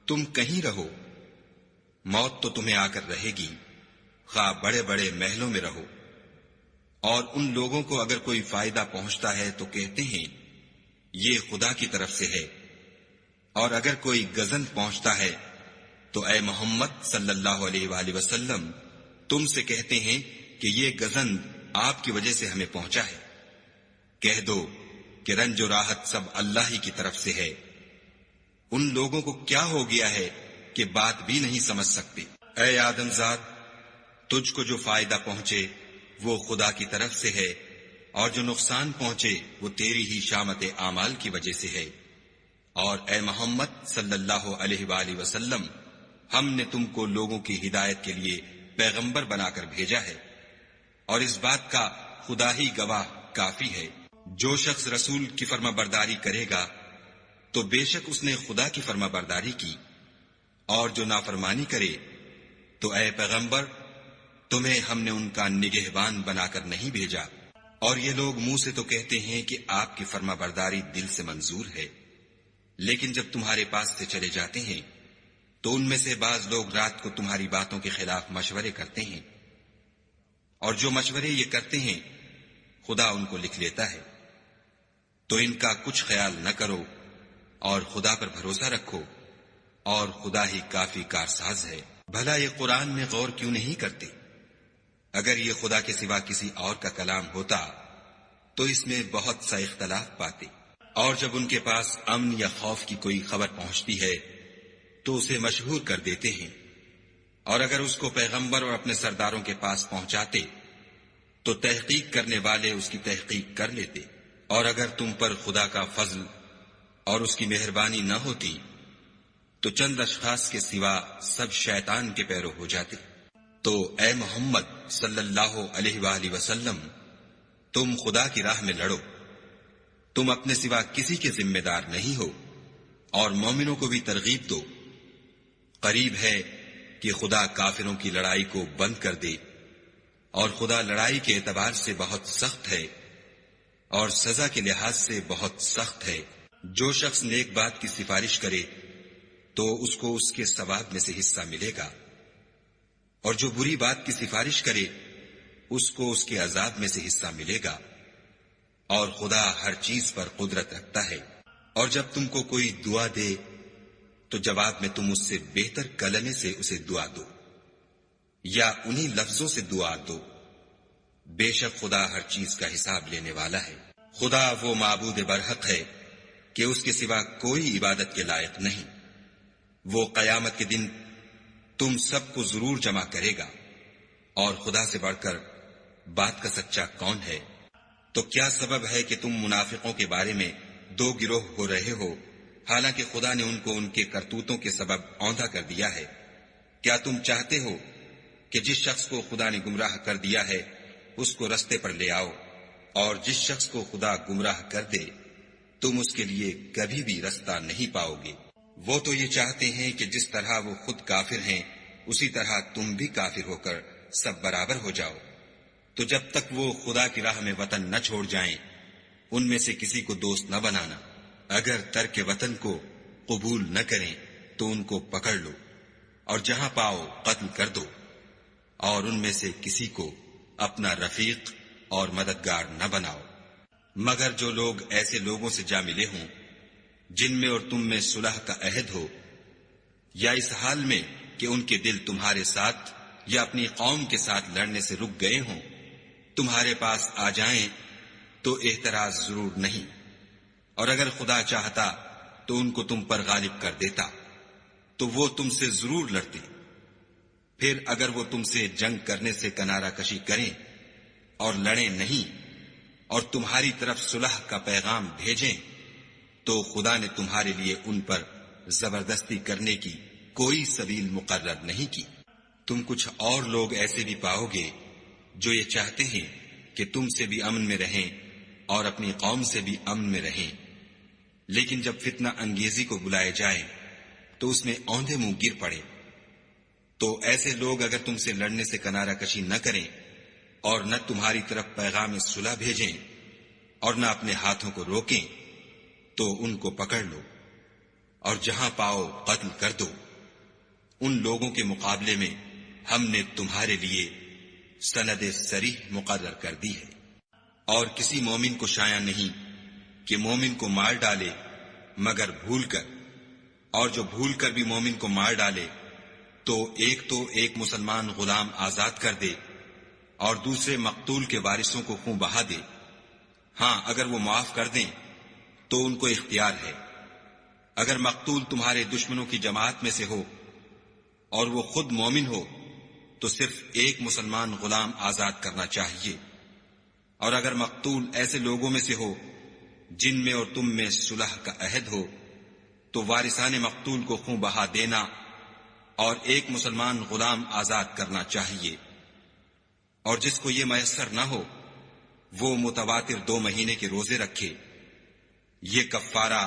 تم کہیں رہو، موت تو تمہیں آ کر رہے گی، خواہ بڑے بڑے محلوں میں رہو۔ اور ان لوگوں کو اگر کوئی فائدہ پہنچتا ہے تو کہتے ہیں یہ خدا کی طرف سے ہے، اور اگر کوئی گزن پہنچتا ہے تو اے محمد صلی اللہ علیہ وآلہ وسلم تم سے کہتے ہیں کہ یہ گزن آپ کی وجہ سے ہمیں پہنچا ہے۔ کہہ دو کہ رنج و راحت سب اللہ ہی کی طرف سے ہے۔ ان لوگوں کو کیا ہو گیا ہے کہ بات بھی نہیں سمجھ سکتے۔ اے آدم ذات، تجھ کو جو فائدہ پہنچے وہ خدا کی طرف سے ہے، اور جو نقصان پہنچے وہ تیری ہی شامت اعمال کی وجہ سے ہے۔ اور اے محمد صلی اللہ علیہ وآلہ وسلم، ہم نے تم کو لوگوں کی ہدایت کے لیے پیغمبر بنا کر بھیجا ہے، اور اس بات کا خدا ہی گواہ کافی ہے۔ جو شخص رسول کی فرما برداری کرے گا تو بے شک اس نے خدا کی فرما برداری کی، اور جو نافرمانی کرے تو اے پیغمبر تمہیں ہم نے ان کا نگہبان بنا کر نہیں بھیجا۔ اور یہ لوگ منہ سے تو کہتے ہیں کہ آپ کی فرما برداری دل سے منظور ہے، لیکن جب تمہارے پاس سے چلے جاتے ہیں تو ان میں سے بعض لوگ رات کو تمہاری باتوں کے خلاف مشورے کرتے ہیں، اور جو مشورے یہ کرتے ہیں خدا ان کو لکھ لیتا ہے۔ تو ان کا کچھ خیال نہ کرو اور خدا پر بھروسہ رکھو، اور خدا ہی کافی کارساز ہے۔ بھلا یہ قرآن میں غور کیوں نہیں کرتے؟ اگر یہ خدا کے سوا کسی اور کا کلام ہوتا تو اس میں بہت سا اختلاف پاتے۔ اور جب ان کے پاس امن یا خوف کی کوئی خبر پہنچتی ہے تو اسے مشہور کر دیتے ہیں، اور اگر اس کو پیغمبر اور اپنے سرداروں کے پاس پہنچاتے تو تحقیق کرنے والے اس کی تحقیق کر لیتے۔ اور اگر تم پر خدا کا فضل اور اس کی مہربانی نہ ہوتی تو چند اشخاص کے سوا سب شیطان کے پیرو ہو جاتے۔ تو اے محمد صلی اللہ علیہ وآلہ وسلم، تم خدا کی راہ میں لڑو، تم اپنے سوا کسی کے ذمہ دار نہیں ہو، اور مومنوں کو بھی ترغیب دو۔ قریب ہے کہ خدا کافروں کی لڑائی کو بند کر دے، اور خدا لڑائی کے اعتبار سے بہت سخت ہے اور سزا کے لحاظ سے بہت سخت ہے۔ جو شخص نیک بات کی سفارش کرے تو اس کو اس کے ثواب میں سے حصہ ملے گا، اور جو بری بات کی سفارش کرے اس کو اس کے عذاب میں سے حصہ ملے گا، اور خدا ہر چیز پر قدرت رکھتا ہے۔ اور جب تم کو کوئی دعا دے تو جواب میں تم اس سے بہتر کلمے سے اسے دعا دو، یا انہی لفظوں سے دعا دو۔ بے شک خدا ہر چیز کا حساب لینے والا ہے۔ خدا وہ معبود برحق ہے کہ اس کے سوا کوئی عبادت کے لائق نہیں۔ وہ قیامت کے دن تم سب کو ضرور جمع کرے گا، اور خدا سے بڑھ کر بات کا سچا کون ہے؟ تو کیا سبب ہے کہ تم منافقوں کے بارے میں دو گروہ ہو رہے ہو، حالانکہ خدا نے ان کو ان کے کرتوتوں کے سبب اوندھا کر دیا ہے؟ کیا تم چاہتے ہو کہ جس شخص کو خدا نے گمراہ کر دیا ہے اس کو رستے پر لے آؤ، اور جس شخص کو خدا گمراہ کر دے تم اس کے لیے کبھی بھی رستہ نہیں پاؤ گے؟ وہ تو یہ چاہتے ہیں کہ جس طرح وہ خود کافر ہیں اسی طرح تم بھی کافر ہو کر سب برابر ہو جاؤ۔ تو جب تک وہ خدا کی راہ میں وطن نہ چھوڑ جائیں ان میں سے کسی کو دوست نہ بنانا۔ اگر ترک وطن کو قبول نہ کریں تو ان کو پکڑ لو، اور جہاں پاؤ قتل کر دو، اور ان میں سے کسی کو اپنا رفیق اور مددگار نہ بناؤ، مگر جو لوگ ایسے لوگوں سے جا ملے ہوں جن میں اور تم میں صلح کا عہد ہو، یا اس حال میں کہ ان کے دل تمہارے ساتھ یا اپنی قوم کے ساتھ لڑنے سے رک گئے ہوں، تمہارے پاس آ جائیں تو اعتراض ضرور نہیں، اور اگر خدا چاہتا تو ان کو تم پر غالب کر دیتا تو وہ تم سے ضرور لڑتے۔ پھر اگر وہ تم سے جنگ کرنے سے کنارہ کشی کریں اور لڑیں نہیں اور تمہاری طرف صلح کا پیغام بھیجیں تو خدا نے تمہارے لیے ان پر زبردستی کرنے کی کوئی سبیل مقرر نہیں کی۔ تم کچھ اور لوگ ایسے بھی پاؤ گے جو یہ چاہتے ہیں کہ تم سے بھی امن میں رہیں اور اپنی قوم سے بھی امن میں رہیں، لیکن جب فتنہ انگیزی کو بلائے جائیں تو اس میں اوندھے منہ گر پڑے۔ تو ایسے لوگ اگر تم سے لڑنے سے کنارہ کشی نہ کریں اور نہ تمہاری طرف پیغام صلح بھیجیں اور نہ اپنے ہاتھوں کو روکیں تو ان کو پکڑ لو، اور جہاں پاؤ قتل کر دو۔ ان لوگوں کے مقابلے میں ہم نے تمہارے لیے سند صریح مقرر کر دی ہے، اور کسی مومن کو شایع نہیں کہ مومن کو مار ڈالے مگر بھول کر، اور جو بھول کر بھی مومن کو مار ڈالے تو ایک مسلمان غلام آزاد کر دے اور دوسرے مقتول کے وارثوں کو خون بہا دے۔ ہاں اگر وہ معاف کر دیں تو ان کو اختیار ہے۔ اگر مقتول تمہارے دشمنوں کی جماعت میں سے ہو اور وہ خود مومن ہو تو صرف ایک مسلمان غلام آزاد کرنا چاہیے، اور اگر مقتول ایسے لوگوں میں سے ہو جن میں اور تم میں صلح کا عہد ہو تو وارثان مقتول کو خوں بہا دینا اور ایک مسلمان غلام آزاد کرنا چاہیے، اور جس کو یہ میسر نہ ہو وہ متواتر 2 مہینے کے روزے رکھے۔ یہ کفارہ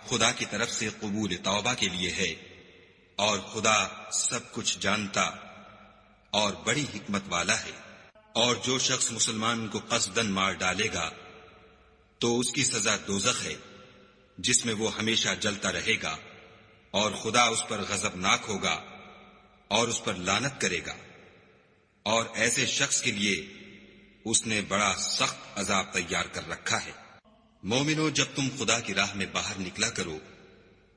خدا کی طرف سے قبول توبہ کے لیے ہے، اور خدا سب کچھ جانتا اور بڑی حکمت والا ہے۔ اور جو شخص مسلمان کو قصدن مار ڈالے گا تو اس کی سزا دوزخ ہے، جس میں وہ ہمیشہ جلتا رہے گا، اور خدا اس پر غضبناک ہوگا اور اس پر لعنت کرے گا، اور ایسے شخص کے لیے اس نے بڑا سخت عذاب تیار کر رکھا ہے۔ مومنو، جب تم خدا کی راہ میں باہر نکلا کرو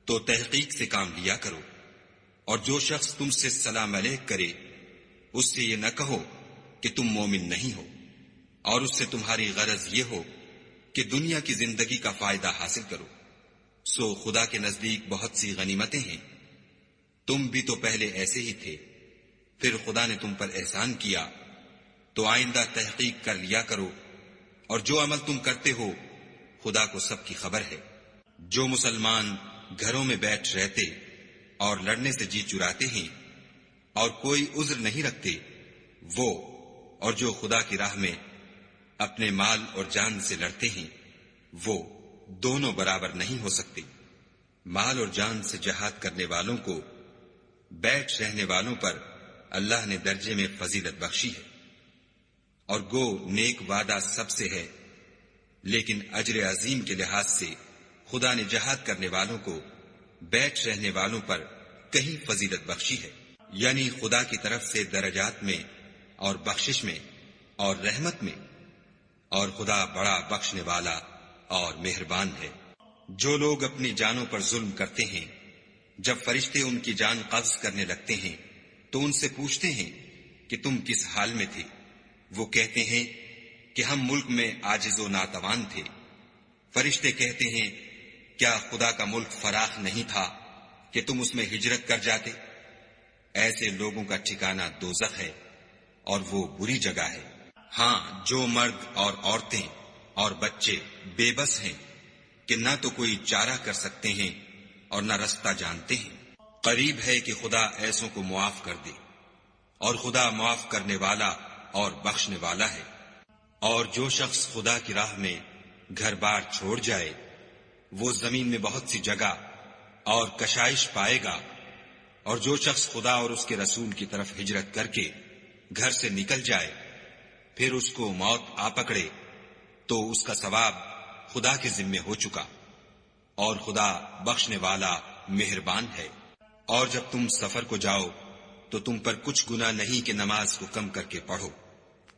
تو تحقیق سے کام لیا کرو، اور جو شخص تم سے سلام علیک کرے اس سے یہ نہ کہو کہ تم مومن نہیں ہو، اور اس سے تمہاری غرض یہ ہو کہ دنیا کی زندگی کا فائدہ حاصل کرو۔ سو خدا کے نزدیک بہت سی غنیمتیں ہیں، تم بھی تو پہلے ایسے ہی تھے، پھر خدا نے تم پر احسان کیا، تو آئندہ تحقیق کر لیا کرو، اور جو عمل تم کرتے ہو خدا کو سب کی خبر ہے۔ جو مسلمان گھروں میں بیٹھ رہتے اور لڑنے سے جی چراتے ہیں اور کوئی عذر نہیں رکھتے، وہ اور جو خدا کی راہ میں اپنے مال اور جان سے لڑتے ہیں وہ دونوں برابر نہیں ہو سکتے۔ مال اور جان سے جہاد کرنے والوں کو بیٹھ رہنے والوں پر اللہ نے درجے میں فضیلت بخشی ہے، اور گو نیک وعدہ سب سے ہے، لیکن اجر عظیم کے لحاظ سے خدا نے جہاد کرنے والوں کو بیٹھ رہنے والوں پر کہیں فضیلت بخشی ہے، یعنی خدا کی طرف سے درجات میں اور بخشش میں اور رحمت میں، اور خدا بڑا بخشنے والا اور مہربان ہے۔ جو لوگ اپنی جانوں پر ظلم کرتے ہیں، جب فرشتے ان کی جان قبض کرنے لگتے ہیں تو ان سے پوچھتے ہیں کہ تم کس حال میں تھے؟ وہ کہتے ہیں کہ ہم ملک میں عاجز و ناتوان تھے۔ فرشتے کہتے ہیں کیا خدا کا ملک فراخ نہیں تھا کہ تم اس میں ہجرت کر جاتے؟ ایسے لوگوں کا ٹھکانہ دوزخ ہے، اور وہ بری جگہ ہے۔ ہاں، جو مرد اور عورتیں اور بچے بے بس ہیں کہ نہ تو کوئی چارہ کر سکتے ہیں اور نہ رستہ جانتے ہیں، قریب ہے کہ خدا ایسوں کو معاف کر دے، اور خدا معاف کرنے والا اور بخشنے والا ہے۔ اور جو شخص خدا کی راہ میں گھر بار چھوڑ جائے وہ زمین میں بہت سی جگہ اور کشائش پائے گا، اور جو شخص خدا اور اس کے رسول کی طرف ہجرت کر کے گھر سے نکل جائے پھر اس کو موت آ پکڑے تو اس کا ثواب خدا کے ذمے ہو چکا، اور خدا بخشنے والا مہربان ہے۔ اور جب تم سفر کو جاؤ تو تم پر کچھ گناہ نہیں کہ نماز کو کم کر کے پڑھو،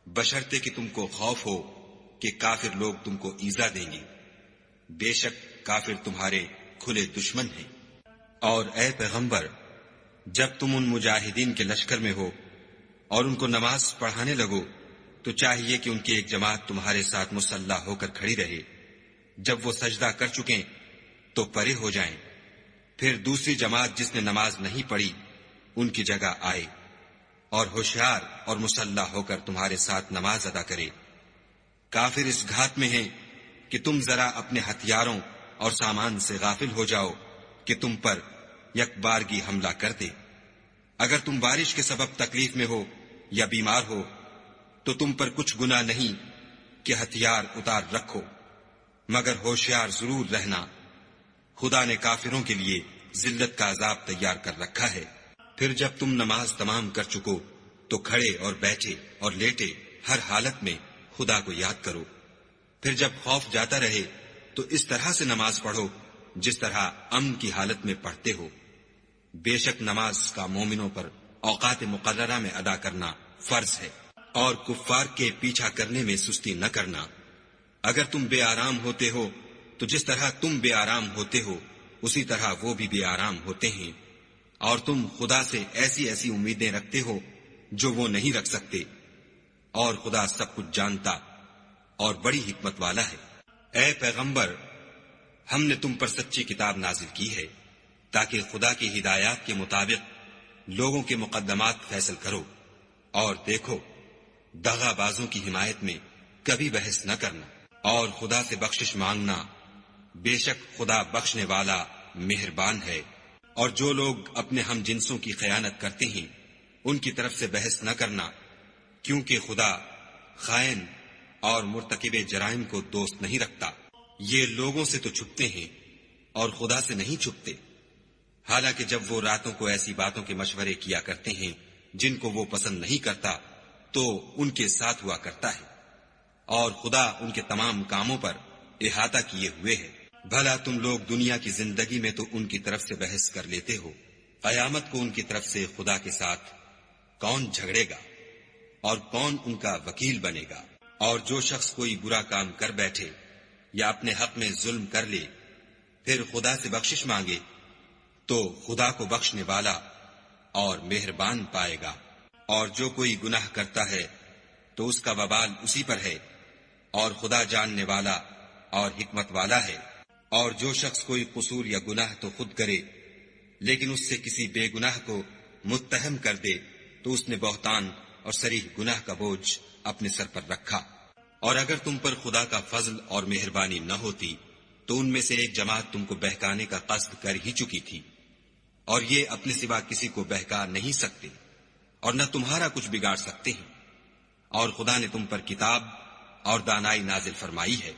بشرطے کہ تم کو خوف ہو کہ کافر لوگ تم کو ایذا دیں گے، بے شک کافر تمہارے کھلے دشمن ہیں۔ اور اے پیغمبر، جب تم ان مجاہدین کے لشکر میں ہو اور ان کو نماز پڑھانے لگو تو چاہیے کہ ان کی ایک جماعت تمہارے ساتھ مسلح ہو کر کھڑی رہے، جب وہ سجدہ کر چکیں تو پرے ہو جائیں، پھر دوسری جماعت جس نے نماز نہیں پڑھی ان کی جگہ آئے، اور ہوشیار اور مسلح ہو کر تمہارے ساتھ نماز ادا کرے۔ کافر اس گھات میں ہیں کہ تم ذرا اپنے ہتھیاروں اور سامان سے غافل ہو جاؤ کہ تم پر یک بارگی حملہ کر دے۔ اگر تم بارش کے سبب تکلیف میں ہو یا بیمار ہو تو تم پر کچھ گناہ نہیں کہ ہتھیار اتار رکھو، مگر ہوشیار ضرور رہنا، خدا نے کافروں کے لیے ذلت کا عذاب تیار کر رکھا ہے۔ پھر جب تم نماز تمام کر چکو تو کھڑے اور بیٹھے اور لیٹے ہر حالت میں خدا کو یاد کرو، پھر جب خوف جاتا رہے تو اس طرح سے نماز پڑھو جس طرح امن کی حالت میں پڑھتے ہو۔ بے شک نماز کا مومنوں پر اوقات مقررہ میں ادا کرنا فرض ہے، اور کفار کے پیچھا کرنے میں سستی نہ کرنا۔ اگر تم بے آرام ہوتے ہو تو جس طرح تم بے آرام ہوتے ہو اسی طرح وہ بھی بے آرام ہوتے ہیں، اور تم خدا سے ایسی ایسی امیدیں رکھتے ہو جو وہ نہیں رکھ سکتے، اور خدا سب کچھ جانتا اور بڑی حکمت والا ہے۔ اے پیغمبر، ہم نے تم پر سچی کتاب نازل کی ہے تاکہ خدا کی ہدایات کے مطابق لوگوں کے مقدمات فیصل کرو، اور دیکھو، دغا بازوں کی حمایت میں کبھی بحث نہ کرنا، اور خدا سے بخشش مانگنا، بے شک خدا بخشنے والا مہربان ہے۔ اور جو لوگ اپنے ہم جنسوں کی خیانت کرتے ہیں ان کی طرف سے بحث نہ کرنا، کیونکہ خدا خائن اور مرتکب جرائم کو دوست نہیں رکھتا۔ یہ لوگوں سے تو چھپتے ہیں اور خدا سے نہیں چھپتے، حالانکہ جب وہ راتوں کو ایسی باتوں کے مشورے کیا کرتے ہیں جن کو وہ پسند نہیں کرتا تو ان کے ساتھ ہوا کرتا ہے، اور خدا ان کے تمام کاموں پر احاطہ کیے ہوئے ہے۔ بھلا تم لوگ دنیا کی زندگی میں تو ان کی طرف سے بحث کر لیتے ہو، قیامت کو ان کی طرف سے خدا کے ساتھ کون جھگڑے گا اور کون ان کا وکیل بنے گا؟ اور جو شخص کوئی برا کام کر بیٹھے یا اپنے حق میں ظلم کر لے پھر خدا سے بخشش مانگے تو خدا کو بخشنے والا اور مہربان پائے گا۔ اور جو کوئی گناہ کرتا ہے تو اس کا وبال اسی پر ہے، اور خدا جاننے والا اور حکمت والا ہے۔ اور جو شخص کوئی قصور یا گناہ تو خود کرے لیکن اس سے کسی بے گناہ کو متہم کر دے تو اس نے بہتان اور صریح گناہ کا بوجھ اپنے سر پر رکھا۔ اور اگر تم پر خدا کا فضل اور مہربانی نہ ہوتی تو ان میں سے ایک جماعت تم کو بہکانے کا قصد کر ہی چکی تھی، اور یہ اپنے سوا کسی کو بہکا نہیں سکتے اور نہ تمہارا کچھ بگاڑ سکتے ہیں۔ اور خدا نے تم پر کتاب اور دانائی نازل فرمائی ہے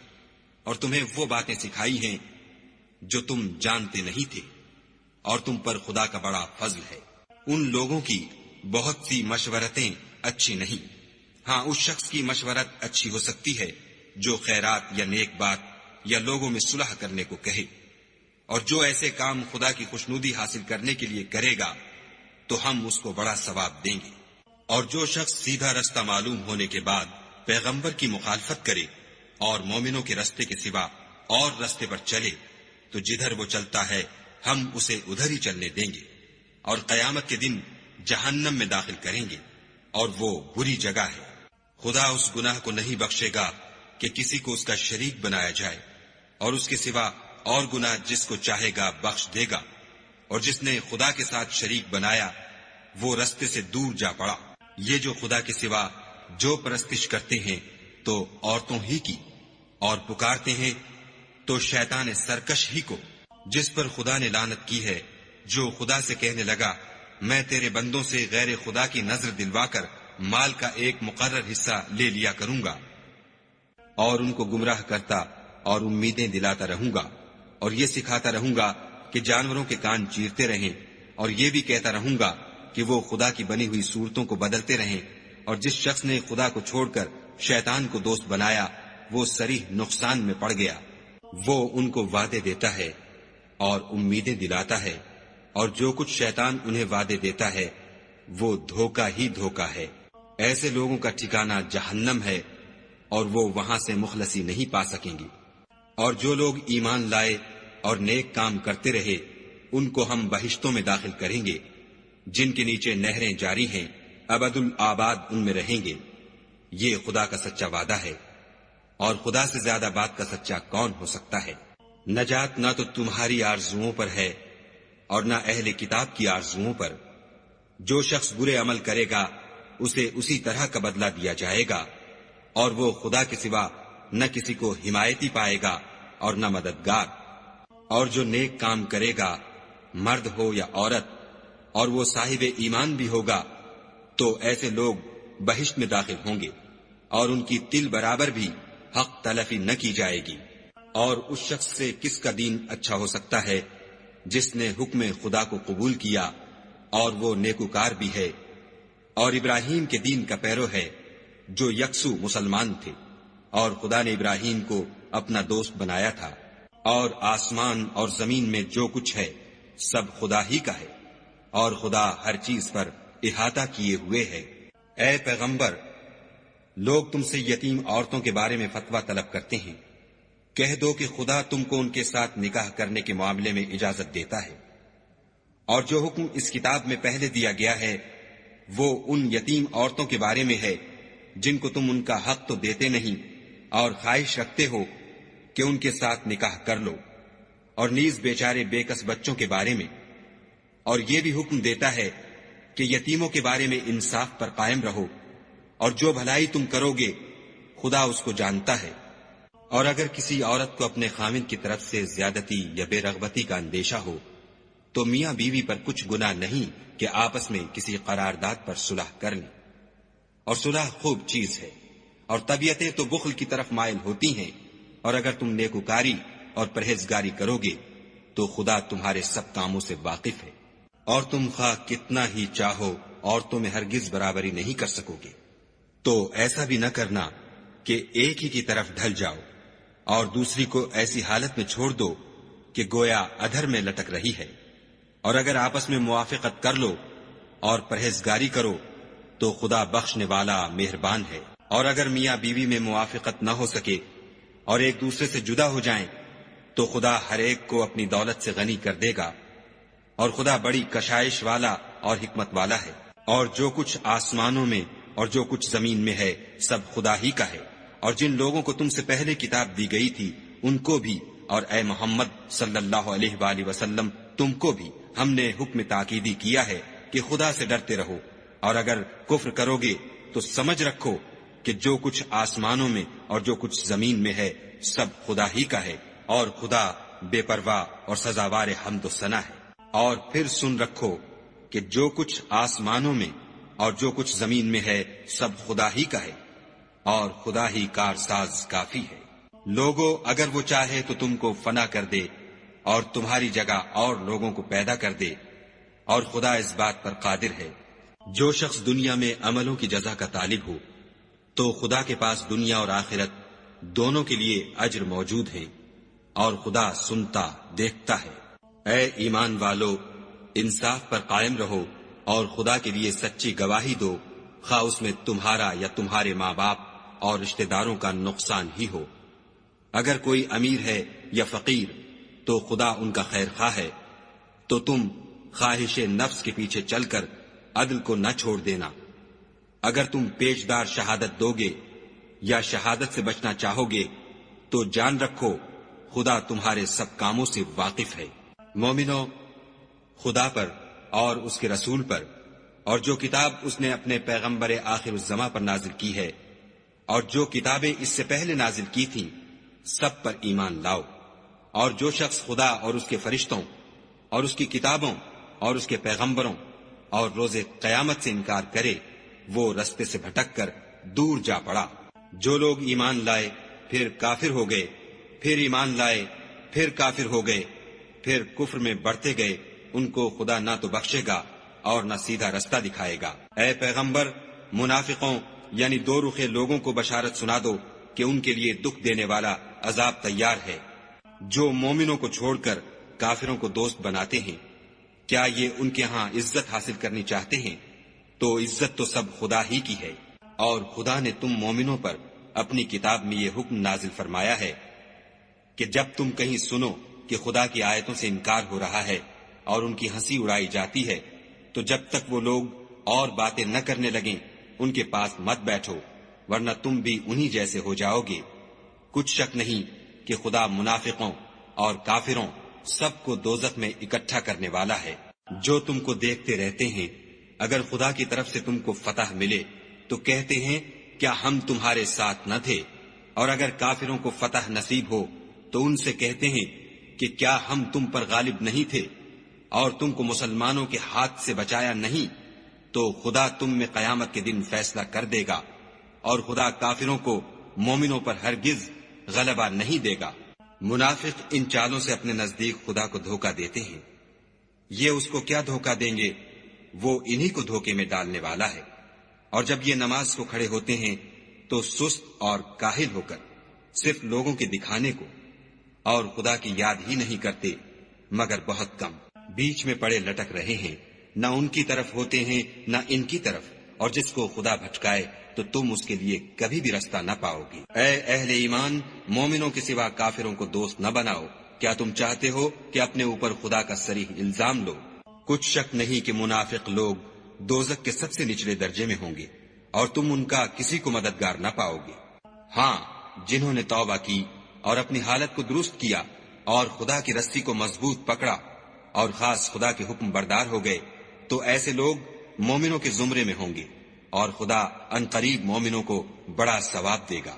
اور تمہیں وہ باتیں سکھائی ہیں جو تم جانتے نہیں تھے، اور تم پر خدا کا بڑا فضل ہے۔ ان لوگوں کی بہت سی مشورتیں اچھی نہیں، ہاں اس شخص کی مشورت اچھی ہو سکتی ہے جو خیرات یا نیک بات یا لوگوں میں صلح کرنے کو کہے، اور جو ایسے کام خدا کی خوشنودی حاصل کرنے کے لیے کرے گا تو ہم اس کو بڑا ثواب دیں گے۔ اور جو شخص سیدھا رستہ معلوم ہونے کے بعد پیغمبر کی مخالفت کرے اور مومنوں کے رستے کے سوا اور رستے پر چلے تو جدھر وہ چلتا ہے ہم اسے ادھر ہی چلنے دیں گے، اور قیامت کے دن جہنم میں داخل کریں گے، اور وہ بری جگہ ہے۔ خدا اس گناہ کو نہیں بخشے گا کہ کسی کو اس کا شریک بنایا جائے، اور اس کے سوا اور گناہ جس کو چاہے گا بخش دے گا، اور جس نے خدا کے ساتھ شریک بنایا وہ رستے سے دور جا پڑا۔ یہ جو خدا کے سوا جو پرستش کرتے ہیں تو عورتوں ہی کی، اور پکارتے ہیں تو شیطان سرکش ہی کو، جس پر خدا نے لعنت کی ہے، جو خدا سے کہنے لگا میں تیرے بندوں سے غیر خدا کی نظر دلوا کر مال کا ایک مقرر حصہ لے لیا کروں گا، اور ان کو گمراہ کرتا اور امیدیں دلاتا رہوں گا، اور یہ سکھاتا رہوں گا کہ جانوروں کے کان چیرتے رہیں، اور یہ بھی کہتا رہوں گا کہ وہ خدا کی بنی ہوئی صورتوں کو بدلتے رہیں، اور جس شخص نے خدا کو چھوڑ کر شیطان کو دوست بنایا وہ صریح نقصان میں پڑ گیا۔ وہ ان کو وعدے دیتا ہے اور امیدیں دلاتا ہے، اور جو کچھ شیطان انہیں وعدے دیتا ہے وہ دھوکہ ہی دھوکہ ہے۔ ایسے لوگوں کا ٹھکانہ جہنم ہے، اور وہ وہاں سے مخلصی نہیں پا سکیں گے۔ اور جو لوگ ایمان لائے اور نیک کام کرتے رہے ان کو ہم بہشتوں میں داخل کریں گے جن کے نیچے نہریں جاری ہیں، ابد الآباد ان میں رہیں گے۔ یہ خدا کا سچا وعدہ ہے، اور خدا سے زیادہ بات کا سچا کون ہو سکتا ہے؟ نجات نہ تو تمہاری آرزوؤں پر ہے اور نہ اہل کتاب کی آرزوؤں پر۔ جو شخص برے عمل کرے گا اسے اسی طرح کا بدلہ دیا جائے گا، اور وہ خدا کے سوا نہ کسی کو حمایتی پائے گا اور نہ مددگار۔ اور جو نیک کام کرے گا مرد ہو یا عورت اور وہ صاحب ایمان بھی ہوگا تو ایسے لوگ بہشت میں داخل ہوں گے، اور ان کی تل برابر بھی حق تلفی نہ کی جائے گی۔ اور اس شخص سے کس کا دین اچھا ہو سکتا ہے جس نے حکم خدا کو قبول کیا اور وہ نیکوکار بھی ہے، اور ابراہیم کے دین کا پیرو ہے جو یکسو مسلمان تھے، اور خدا نے ابراہیم کو اپنا دوست بنایا تھا۔ اور آسمان اور زمین میں جو کچھ ہے سب خدا ہی کا ہے، اور خدا ہر چیز پر احاطہ کیے ہوئے ہے۔ اے پیغمبر، لوگ تم سے یتیم عورتوں کے بارے میں فتویٰ طلب کرتے ہیں، کہہ دو کہ خدا تم کو ان کے ساتھ نکاح کرنے کے معاملے میں اجازت دیتا ہے، اور جو حکم اس کتاب میں پہلے دیا گیا ہے وہ ان یتیم عورتوں کے بارے میں ہے جن کو تم ان کا حق تو دیتے نہیں اور خواہش رکھتے ہو کہ ان کے ساتھ نکاح کر لو، اور نیز بیچارے بے کس بچوں کے بارے میں۔ اور یہ بھی حکم دیتا ہے کہ یتیموں کے بارے میں انصاف پر قائم رہو، اور جو بھلائی تم کرو گے خدا اس کو جانتا ہے۔ اور اگر کسی عورت کو اپنے خاوند کی طرف سے زیادتی یا بے رغبتی کا اندیشہ ہو تو میاں بیوی پر کچھ گناہ نہیں کہ آپس میں کسی قرارداد پر صلح کر لیں، اور صلح خوب چیز ہے، اور طبیعتیں تو بخل کی طرف مائل ہوتی ہیں، اور اگر تم نیکوکاری اور پرہیزگاری کرو گے تو خدا تمہارے سب کاموں سے واقف ہے، اور تم خواہ کتنا ہی چاہو عورتوں میں ہرگز برابری نہیں کر سکو گے۔ تو ایسا بھی نہ کرنا کہ ایک ہی کی طرف ڈھل جاؤ اور دوسری کو ایسی حالت میں چھوڑ دو کہ گویا ادھر میں لٹک رہی ہے، اور اگر آپس میں موافقت کر لو اور پرہیزگاری کرو تو خدا بخشنے والا مہربان ہے۔ اور اگر میاں بیوی میں موافقت نہ ہو سکے اور ایک دوسرے سے جدا ہو جائیں تو خدا ہر ایک کو اپنی دولت سے غنی کر دے گا، اور خدا بڑی کشائش والا اور حکمت والا ہے۔ اور جو کچھ آسمانوں میں اور جو کچھ زمین میں ہے سب خدا ہی کا ہے، اور جن لوگوں کو تم سے پہلے کتاب دی گئی تھی ان کو بھی، اور اے محمد صلی اللہ علیہ وآلہ وسلم تم کو بھی ہم نے حکم تاکیدی کیا ہے کہ خدا سے ڈرتے رہو، اور اگر کفر کرو گے تو سمجھ رکھو کہ جو کچھ آسمانوں میں اور جو کچھ زمین میں ہے سب خدا ہی کا ہے، اور خدا بے پرواہ اور سزاوار حمد و ثنا ہے۔ اور پھر سن رکھو کہ جو کچھ آسمانوں میں اور جو کچھ زمین میں ہے سب خدا ہی کا ہے، اور خدا ہی کارساز کافی ہے۔ لوگو اگر وہ چاہے تو تم کو فنا کر دے اور تمہاری جگہ اور لوگوں کو پیدا کر دے، اور خدا اس بات پر قادر ہے۔ جو شخص دنیا میں عملوں کی جزا کا طالب ہو تو خدا کے پاس دنیا اور آخرت دونوں کے لیے اجر موجود ہے، اور خدا سنتا دیکھتا ہے۔ اے ایمان والو، انصاف پر قائم رہو اور خدا کے لیے سچی گواہی دو، خواہ اس میں تمہارا یا تمہارے ماں باپ اور رشتہ داروں کا نقصان ہی ہو۔ اگر کوئی امیر ہے یا فقیر تو خدا ان کا خیر خواہ ہے، تو تم خواہش نفس کے پیچھے چل کر عدل کو نہ چھوڑ دینا۔ اگر تم پیشدار شہادت دو گے یا شہادت سے بچنا چاہو گے تو جان رکھو خدا تمہارے سب کاموں سے واقف ہے۔ مومنو، خدا پر اور اس کے رسول پر اور جو کتاب اس نے اپنے پیغمبر آخر الزماں پر نازل کی ہے اور جو کتابیں اس سے پہلے نازل کی تھیں سب پر ایمان لاؤ۔ اور جو شخص خدا اور اس کے فرشتوں اور اس کی کتابوں اور اس کے پیغمبروں اور روز قیامت سے انکار کرے وہ رستے سے بھٹک کر دور جا پڑا۔ جو لوگ ایمان لائے پھر کافر ہو گئے، پھر ایمان لائے پھر کافر ہو گئے، پھر کفر میں بڑھتے گئے، ان کو خدا نہ تو بخشے گا اور نہ سیدھا رستہ دکھائے گا۔ اے پیغمبر، منافقوں یعنی دو رخے لوگوں کو بشارت سنا دو کہ ان کے لیے دکھ دینے والا عذاب تیار ہے۔ جو مومنوں کو چھوڑ کر کافروں کو دوست بناتے ہیں، کیا یہ ان کے ہاں عزت حاصل کرنی چاہتے ہیں؟ تو عزت تو سب خدا ہی کی ہے۔ اور خدا نے تم مومنوں پر اپنی کتاب میں یہ حکم نازل فرمایا ہے کہ جب تم کہیں سنو کہ خدا کی آیتوں سے انکار ہو رہا ہے اور ان کی ہنسی اڑائی جاتی ہے تو جب تک وہ لوگ اور باتیں نہ کرنے لگیں ان کے پاس مت بیٹھو، ورنہ تم بھی انہی جیسے ہو جاؤ گے۔ کچھ شک نہیں کہ خدا منافقوں اور کافروں سب کو دوزخ میں اکٹھا کرنے والا ہے۔ جو تم کو دیکھتے رہتے ہیں، اگر خدا کی طرف سے تم کو فتح ملے تو کہتے ہیں کیا ہم تمہارے ساتھ نہ تھے، اور اگر کافروں کو فتح نصیب ہو تو ان سے کہتے ہیں کہ کیا ہم تم پر غالب نہیں تھے اور تم کو مسلمانوں کے ہاتھ سے بچایا نہیں؟ تو خدا تم میں قیامت کے دن فیصلہ کر دے گا، اور خدا کافروں کو مومنوں پر ہرگز غلبہ نہیں دے گا۔ منافق ان چالوں سے اپنے نزدیک خدا کو دھوکہ دیتے ہیں، یہ اس کو کیا دھوکہ دیں گے، وہ انہی کو دھوکے میں ڈالنے والا ہے۔ اور جب یہ نماز کو کھڑے ہوتے ہیں تو سست اور کاہل ہو کر صرف لوگوں کے دکھانے کو اور خدا کی یاد ہی نہیں کرتے مگر بہت کم، بیچ میں پڑے لٹک رہے ہیں، نہ ان کی طرف ہوتے ہیں نہ ان کی طرف، اور جس کو خدا بھٹکائے تو تم اس کے لیے کبھی بھی رستہ نہ پاؤ گے۔ اے اہل ایمان، مومنوں کے سوا کافروں کو دوست نہ بناؤ۔ کیا تم چاہتے ہو کہ اپنے اوپر خدا کا صریح الزام لو؟ کچھ شک نہیں کہ منافق لوگ دوزخ کے سب سے نچلے درجے میں ہوں گے اور تم ان کا کسی کو مددگار نہ پاؤ گے۔ ہاں، جنہوں نے توبہ کی اور اپنی حالت کو درست کیا اور خدا کی رسی کو مضبوط پکڑا اور خاص خدا کے حکم بردار ہو گئے، تو ایسے لوگ مومنوں کے زمرے میں ہوں گے اور خدا عنقریب مومنوں کو بڑا ثواب دے گا۔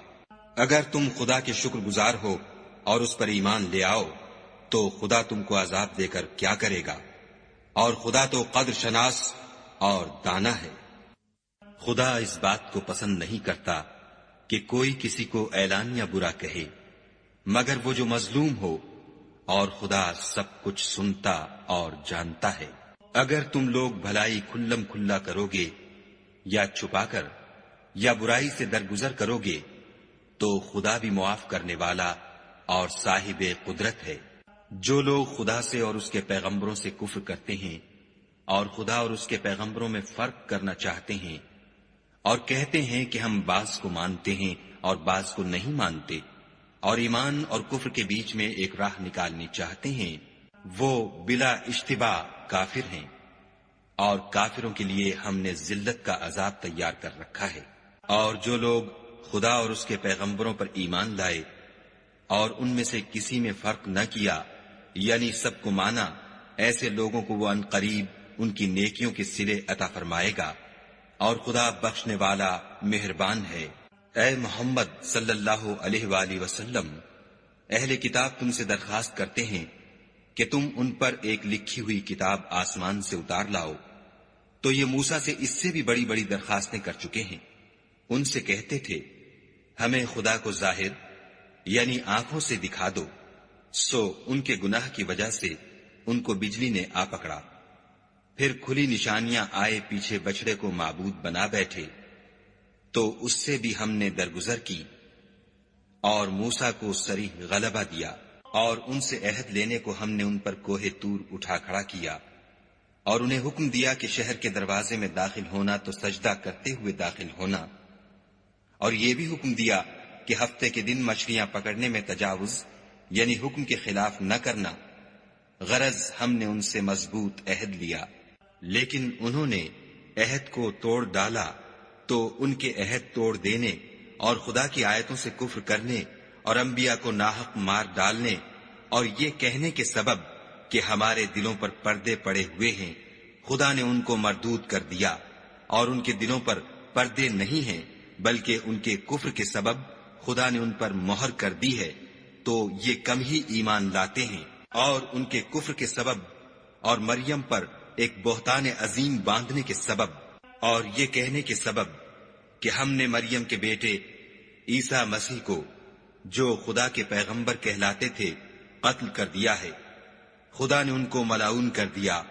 اگر تم خدا کے شکر گزار ہو اور اس پر ایمان لے آؤ تو خدا تم کو عذاب دے کر کیا کرے گا، اور خدا تو قدر شناس اور دانا ہے۔ خدا اس بات کو پسند نہیں کرتا کہ کوئی کسی کو اعلانیہ برا کہے مگر وہ جو مظلوم ہو، اور خدا سب کچھ سنتا اور جانتا ہے۔ اگر تم لوگ بھلائی کھلم کھلا کرو گے یا چھپا کر یا برائی سے درگزر کرو گے تو خدا بھی معاف کرنے والا اور صاحب قدرت ہے۔ جو لوگ خدا سے اور اس کے پیغمبروں سے کفر کرتے ہیں اور خدا اور اس کے پیغمبروں میں فرق کرنا چاہتے ہیں اور کہتے ہیں کہ ہم بعض کو مانتے ہیں اور بعض کو نہیں مانتے، اور ایمان اور کفر کے بیچ میں ایک راہ نکالنی چاہتے ہیں، وہ بلا اشتباہ کافر ہیں، اور کافروں کے لیے ہم نے ذلت کا عذاب تیار کر رکھا ہے۔ اور جو لوگ خدا اور اس کے پیغمبروں پر ایمان لائے اور ان میں سے کسی میں فرق نہ کیا، یعنی سب کو مانا، ایسے لوگوں کو وہ عنقریب ان کی نیکیوں کے صلے عطا فرمائے گا، اور خدا بخشنے والا مہربان ہے۔ اے محمد صلی اللہ علیہ وآلہ وسلم، اہل کتاب تم سے درخواست کرتے ہیں کہ تم ان پر ایک لکھی ہوئی کتاب آسمان سے اتار لاؤ، تو یہ موسیٰ سے اس سے بھی بڑی بڑی درخواستیں کر چکے ہیں۔ ان سے کہتے تھے ہمیں خدا کو ظاہر یعنی آنکھوں سے دکھا دو، سو ان کے گناہ کی وجہ سے ان کو بجلی نے آ پکڑا، پھر کھلی نشانیاں آئے پیچھے بچڑے کو معبود بنا بیٹھے، تو اس سے بھی ہم نے درگزر کی اور موسیٰ کو صریح غلبہ دیا، اور ان سے عہد لینے کو ہم نے ان پر کوہ طور اٹھا کھڑا کیا، اور انہیں حکم دیا کہ شہر کے دروازے میں داخل ہونا تو سجدہ کرتے ہوئے داخل ہونا، اور یہ بھی حکم دیا کہ ہفتے کے دن مچھلیاں پکڑنے میں تجاوز یعنی حکم کے خلاف نہ کرنا، غرض ہم نے ان سے مضبوط عہد لیا، لیکن انہوں نے عہد کو توڑ ڈالا، تو ان کے عہد توڑ دینے اور خدا کی آیتوں سے کفر کرنے اور انبیاء کو ناحق مار ڈالنے اور یہ کہنے کے سبب کہ ہمارے دلوں پر پردے پڑے ہوئے ہیں، خدا نے ان کو مردود کر دیا، اور ان کے دلوں پر پردے نہیں ہیں بلکہ ان کے کفر کے سبب خدا نے ان پر مہر کر دی ہے، تو یہ کم ہی ایمان لاتے ہیں۔ اور ان کے کفر کے سبب اور مریم پر ایک بہتان عظیم باندھنے کے سبب اور یہ کہنے کے سبب کہ ہم نے مریم کے بیٹے عیسیٰ مسیح کو جو خدا کے پیغمبر کہلاتے تھے قتل کر دیا ہے، خدا نے ان کو ملعون کر دیا،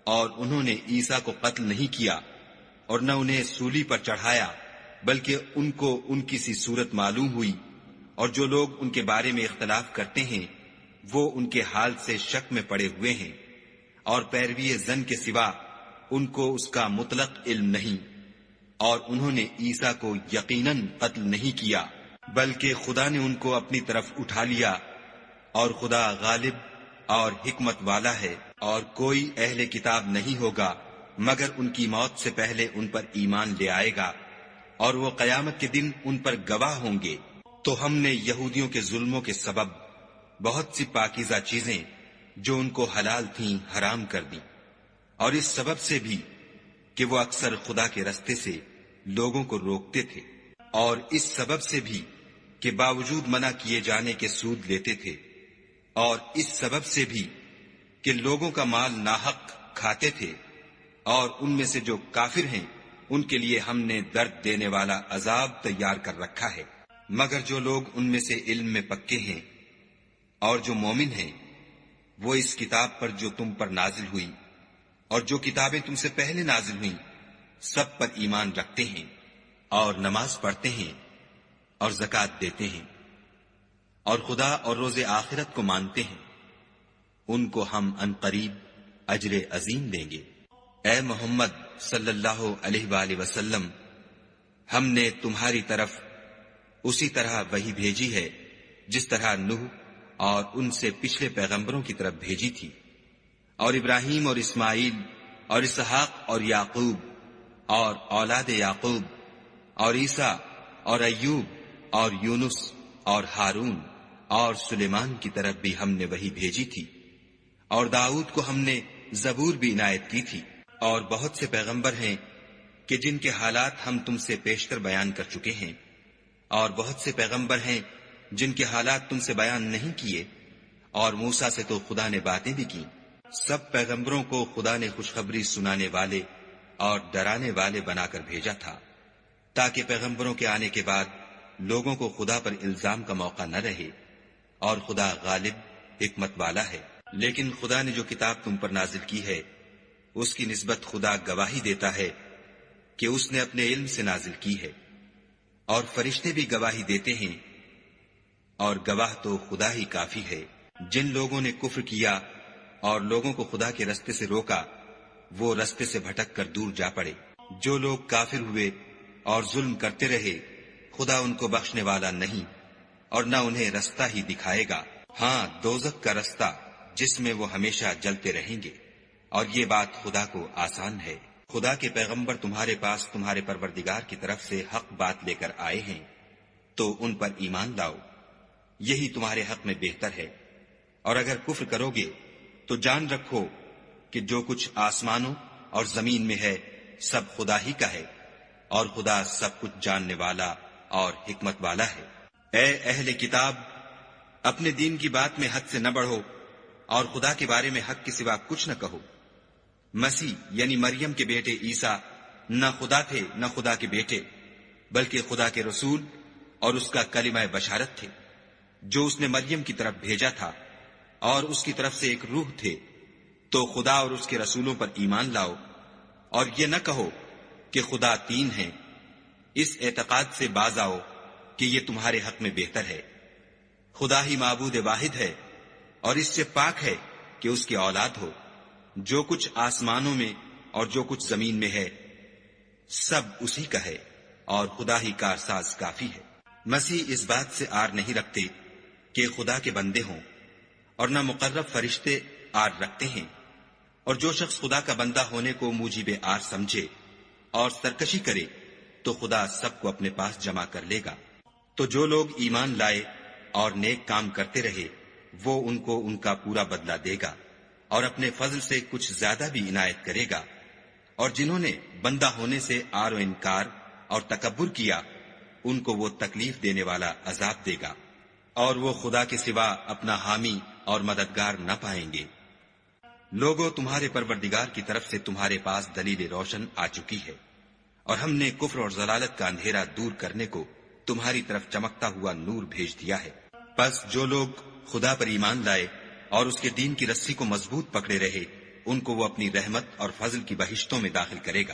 اور انہوں نے عیسیٰ کو قتل نہیں کیا اور نہ انہیں سولی پر چڑھایا، بلکہ ان کو ان کی سی صورت معلوم ہوئی، اور جو لوگ ان کے بارے میں اختلاف کرتے ہیں وہ ان کے حال سے شک میں پڑے ہوئے ہیں، اور پیروی زن کے سوا ان کو اس کا مطلق علم نہیں، اور انہوں نے عیسیٰ کو یقیناً قتل نہیں کیا بلکہ خدا نے ان کو اپنی طرف اٹھا لیا، اور خدا غالب اور حکمت والا ہے۔ اور کوئی اہل کتاب نہیں ہوگا مگر ان کی موت سے پہلے ان پر ایمان لے آئے گا، اور وہ قیامت کے دن ان پر گواہ ہوں گے۔ تو ہم نے یہودیوں کے ظلموں کے سبب بہت سی پاکیزہ چیزیں جو ان کو حلال تھیں حرام کر دیں، اور اس سبب سے بھی کہ وہ اکثر خدا کے رستے سے لوگوں کو روکتے تھے، اور اس سبب سے بھی کہ باوجود منع کیے جانے کے سود لیتے تھے، اور اس سبب سے بھی کہ لوگوں کا مال ناحق کھاتے تھے، اور ان میں سے جو کافر ہیں ان کے لیے ہم نے درد دینے والا عذاب تیار کر رکھا ہے۔ مگر جو لوگ ان میں سے علم میں پکے ہیں اور جو مومن ہیں، وہ اس کتاب پر جو تم پر نازل ہوئی اور جو کتابیں تم سے پہلے نازل ہوئیں سب پر ایمان رکھتے ہیں، اور نماز پڑھتے ہیں اور زکوٰۃ دیتے ہیں، اور خدا اور روز آخرت کو مانتے ہیں، ان کو ہم عنقریب اجر عظیم دیں گے۔ اے محمد صلی اللہ علیہ وآلہ وسلم، ہم نے تمہاری طرف اسی طرح وحی بھیجی ہے جس طرح نوح اور ان سے پچھلے پیغمبروں کی طرف بھیجی تھی، اور ابراہیم اور اسماعیل اور اسحاق اور یعقوب اور اولاد یعقوب اور عیسیٰ اور ایوب اور یونس اور ہارون اور سلیمان کی طرف بھی ہم نے وحی بھیجی تھی، اور داؤد کو ہم نے زبور بھی عنایت کی تھی، اور بہت سے پیغمبر ہیں کہ جن کے حالات ہم تم سے پیشتر بیان کر چکے ہیں، اور بہت سے پیغمبر ہیں جن کے حالات تم سے بیان نہیں کیے، اور موسیٰ سے تو خدا نے باتیں بھی کی۔ سب پیغمبروں کو خدا نے خوشخبری سنانے والے اور ڈرانے والے بنا کر بھیجا تھا، تاکہ پیغمبروں کے آنے کے بعد لوگوں کو خدا پر الزام کا موقع نہ رہے، اور خدا غالب حکمت والا ہے۔ لیکن خدا نے جو کتاب تم پر نازل کی ہے اس کی نسبت خدا گواہی دیتا ہے کہ اس نے اپنے علم سے نازل کی ہے، اور فرشتے بھی گواہی دیتے ہیں، اور گواہ تو خدا ہی کافی ہے۔ جن لوگوں نے کفر کیا اور لوگوں کو خدا کے رستے سے روکا، وہ رستے سے بھٹک کر دور جا پڑے۔ جو لوگ کافر ہوئے اور ظلم کرتے رہے، خدا ان کو بخشنے والا نہیں اور نہ انہیں رستہ ہی دکھائے گا۔ ہاں، دوزخ کا رستہ جس میں وہ ہمیشہ جلتے رہیں گے، اور یہ بات خدا کو آسان ہے۔ خدا کے پیغمبر تمہارے پاس تمہارے پروردگار کی طرف سے حق بات لے کر آئے ہیں، تو ان پر ایمان لاؤ، یہی تمہارے حق میں بہتر ہے۔ اور اگر کفر کرو گے تو جان رکھو کہ جو کچھ آسمانوں اور زمین میں ہے سب خدا ہی کا ہے، اور خدا سب کچھ جاننے والا اور حکمت والا ہے۔ اے اہل کتاب، اپنے دین کی بات میں حد سے نہ بڑھو، اور خدا کے بارے میں حق کے سوا کچھ نہ کہو۔ مسیح یعنی مریم کے بیٹے عیسیٰ نہ خدا تھے نہ خدا کے بیٹے، بلکہ خدا کے رسول اور اس کا کلمہ بشارت تھے، جو اس نے مریم کی طرف بھیجا تھا، اور اس کی طرف سے ایک روح تھے۔ تو خدا اور اس کے رسولوں پر ایمان لاؤ، اور یہ نہ کہو کہ خدا تین ہیں۔ اس اعتقاد سے باز آؤ کہ یہ تمہارے حق میں بہتر ہے۔ خدا ہی معبود واحد ہے، اور اس سے پاک ہے کہ اس کی اولاد ہو۔ جو کچھ آسمانوں میں اور جو کچھ زمین میں ہے سب اسی کا ہے، اور خدا ہی کارساز کافی ہے۔ مسیح اس بات سے آر نہیں رکھتے کہ خدا کے بندے ہوں، اور نہ مقرب فرشتے آر رکھتے ہیں، اور جو شخص خدا کا بندہ ہونے کو موجب آر سمجھے اور سرکشی کرے تو خدا سب کو اپنے پاس جمع کر لے گا۔ تو جو لوگ ایمان لائے اور نیک کام کرتے رہے، وہ ان کو ان کا پورا بدلہ دے گا، اور اپنے فضل سے کچھ زیادہ بھی عنایت کرے گا۔ اور جنہوں نے بندہ ہونے سے آر و انکار اور تکبر کیا، ان کو وہ تکلیف دینے والا عذاب دے گا، اور وہ خدا کے سوا اپنا حامی اور مددگار نہ پائیں گے۔ لوگوں، تمہارے پروردگار کی طرف سے تمہارے پاس دلیل روشن آ چکی ہے، اور ہم نے کفر اور ضلالت کا اندھیرا دور کرنے کو تمہاری طرف چمکتا ہوا نور بھیج دیا ہے۔ پس جو لوگ خدا پر ایمان لائے اور اس کے دین کی رسی کو مضبوط پکڑے رہے، ان کو وہ اپنی رحمت اور فضل کی بہشتوں میں داخل کرے گا،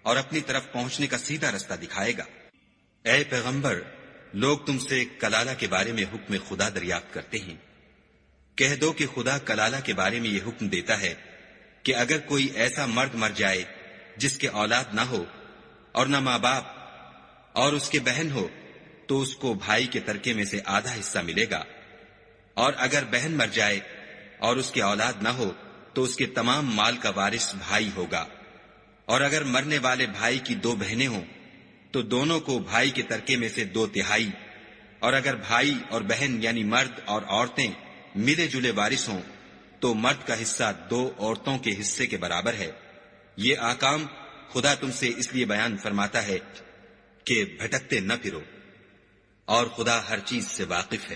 اور اپنی طرف پہنچنے کا سیدھا رستہ دکھائے گا۔ اے پیغمبر، لوگ تم سے کلالہ کے بارے میں حکم خدا دریافت کرتے ہیں۔ کہہ دو کہ خدا کلالہ کے بارے میں یہ حکم دیتا ہے کہ اگر کوئی ایسا مرد مر جائے جس کے اولاد نہ ہو اور نہ ماں باپ، اور اس کے بہن ہو، تو اس کو بھائی کے ترکے میں سے آدھا حصہ ملے گا۔ اور اگر بہن مر جائے اور اس کے اولاد نہ ہو تو اس کے تمام مال کا وارث بھائی ہوگا۔ اور اگر مرنے والے بھائی کی دو بہنیں ہوں تو دونوں کو بھائی کے ترکے میں سے 2/3، اور اگر بھائی اور بہن یعنی مرد اور عورتیں ملے جلے وارث ہوں تو مرد کا حصہ 2 عورتوں کے حصے کے برابر ہے۔ یہ احکام خدا تم سے اس لیے بیان فرماتا ہے کہ بھٹکتے نہ پھرو، اور خدا ہر چیز سے واقف ہے۔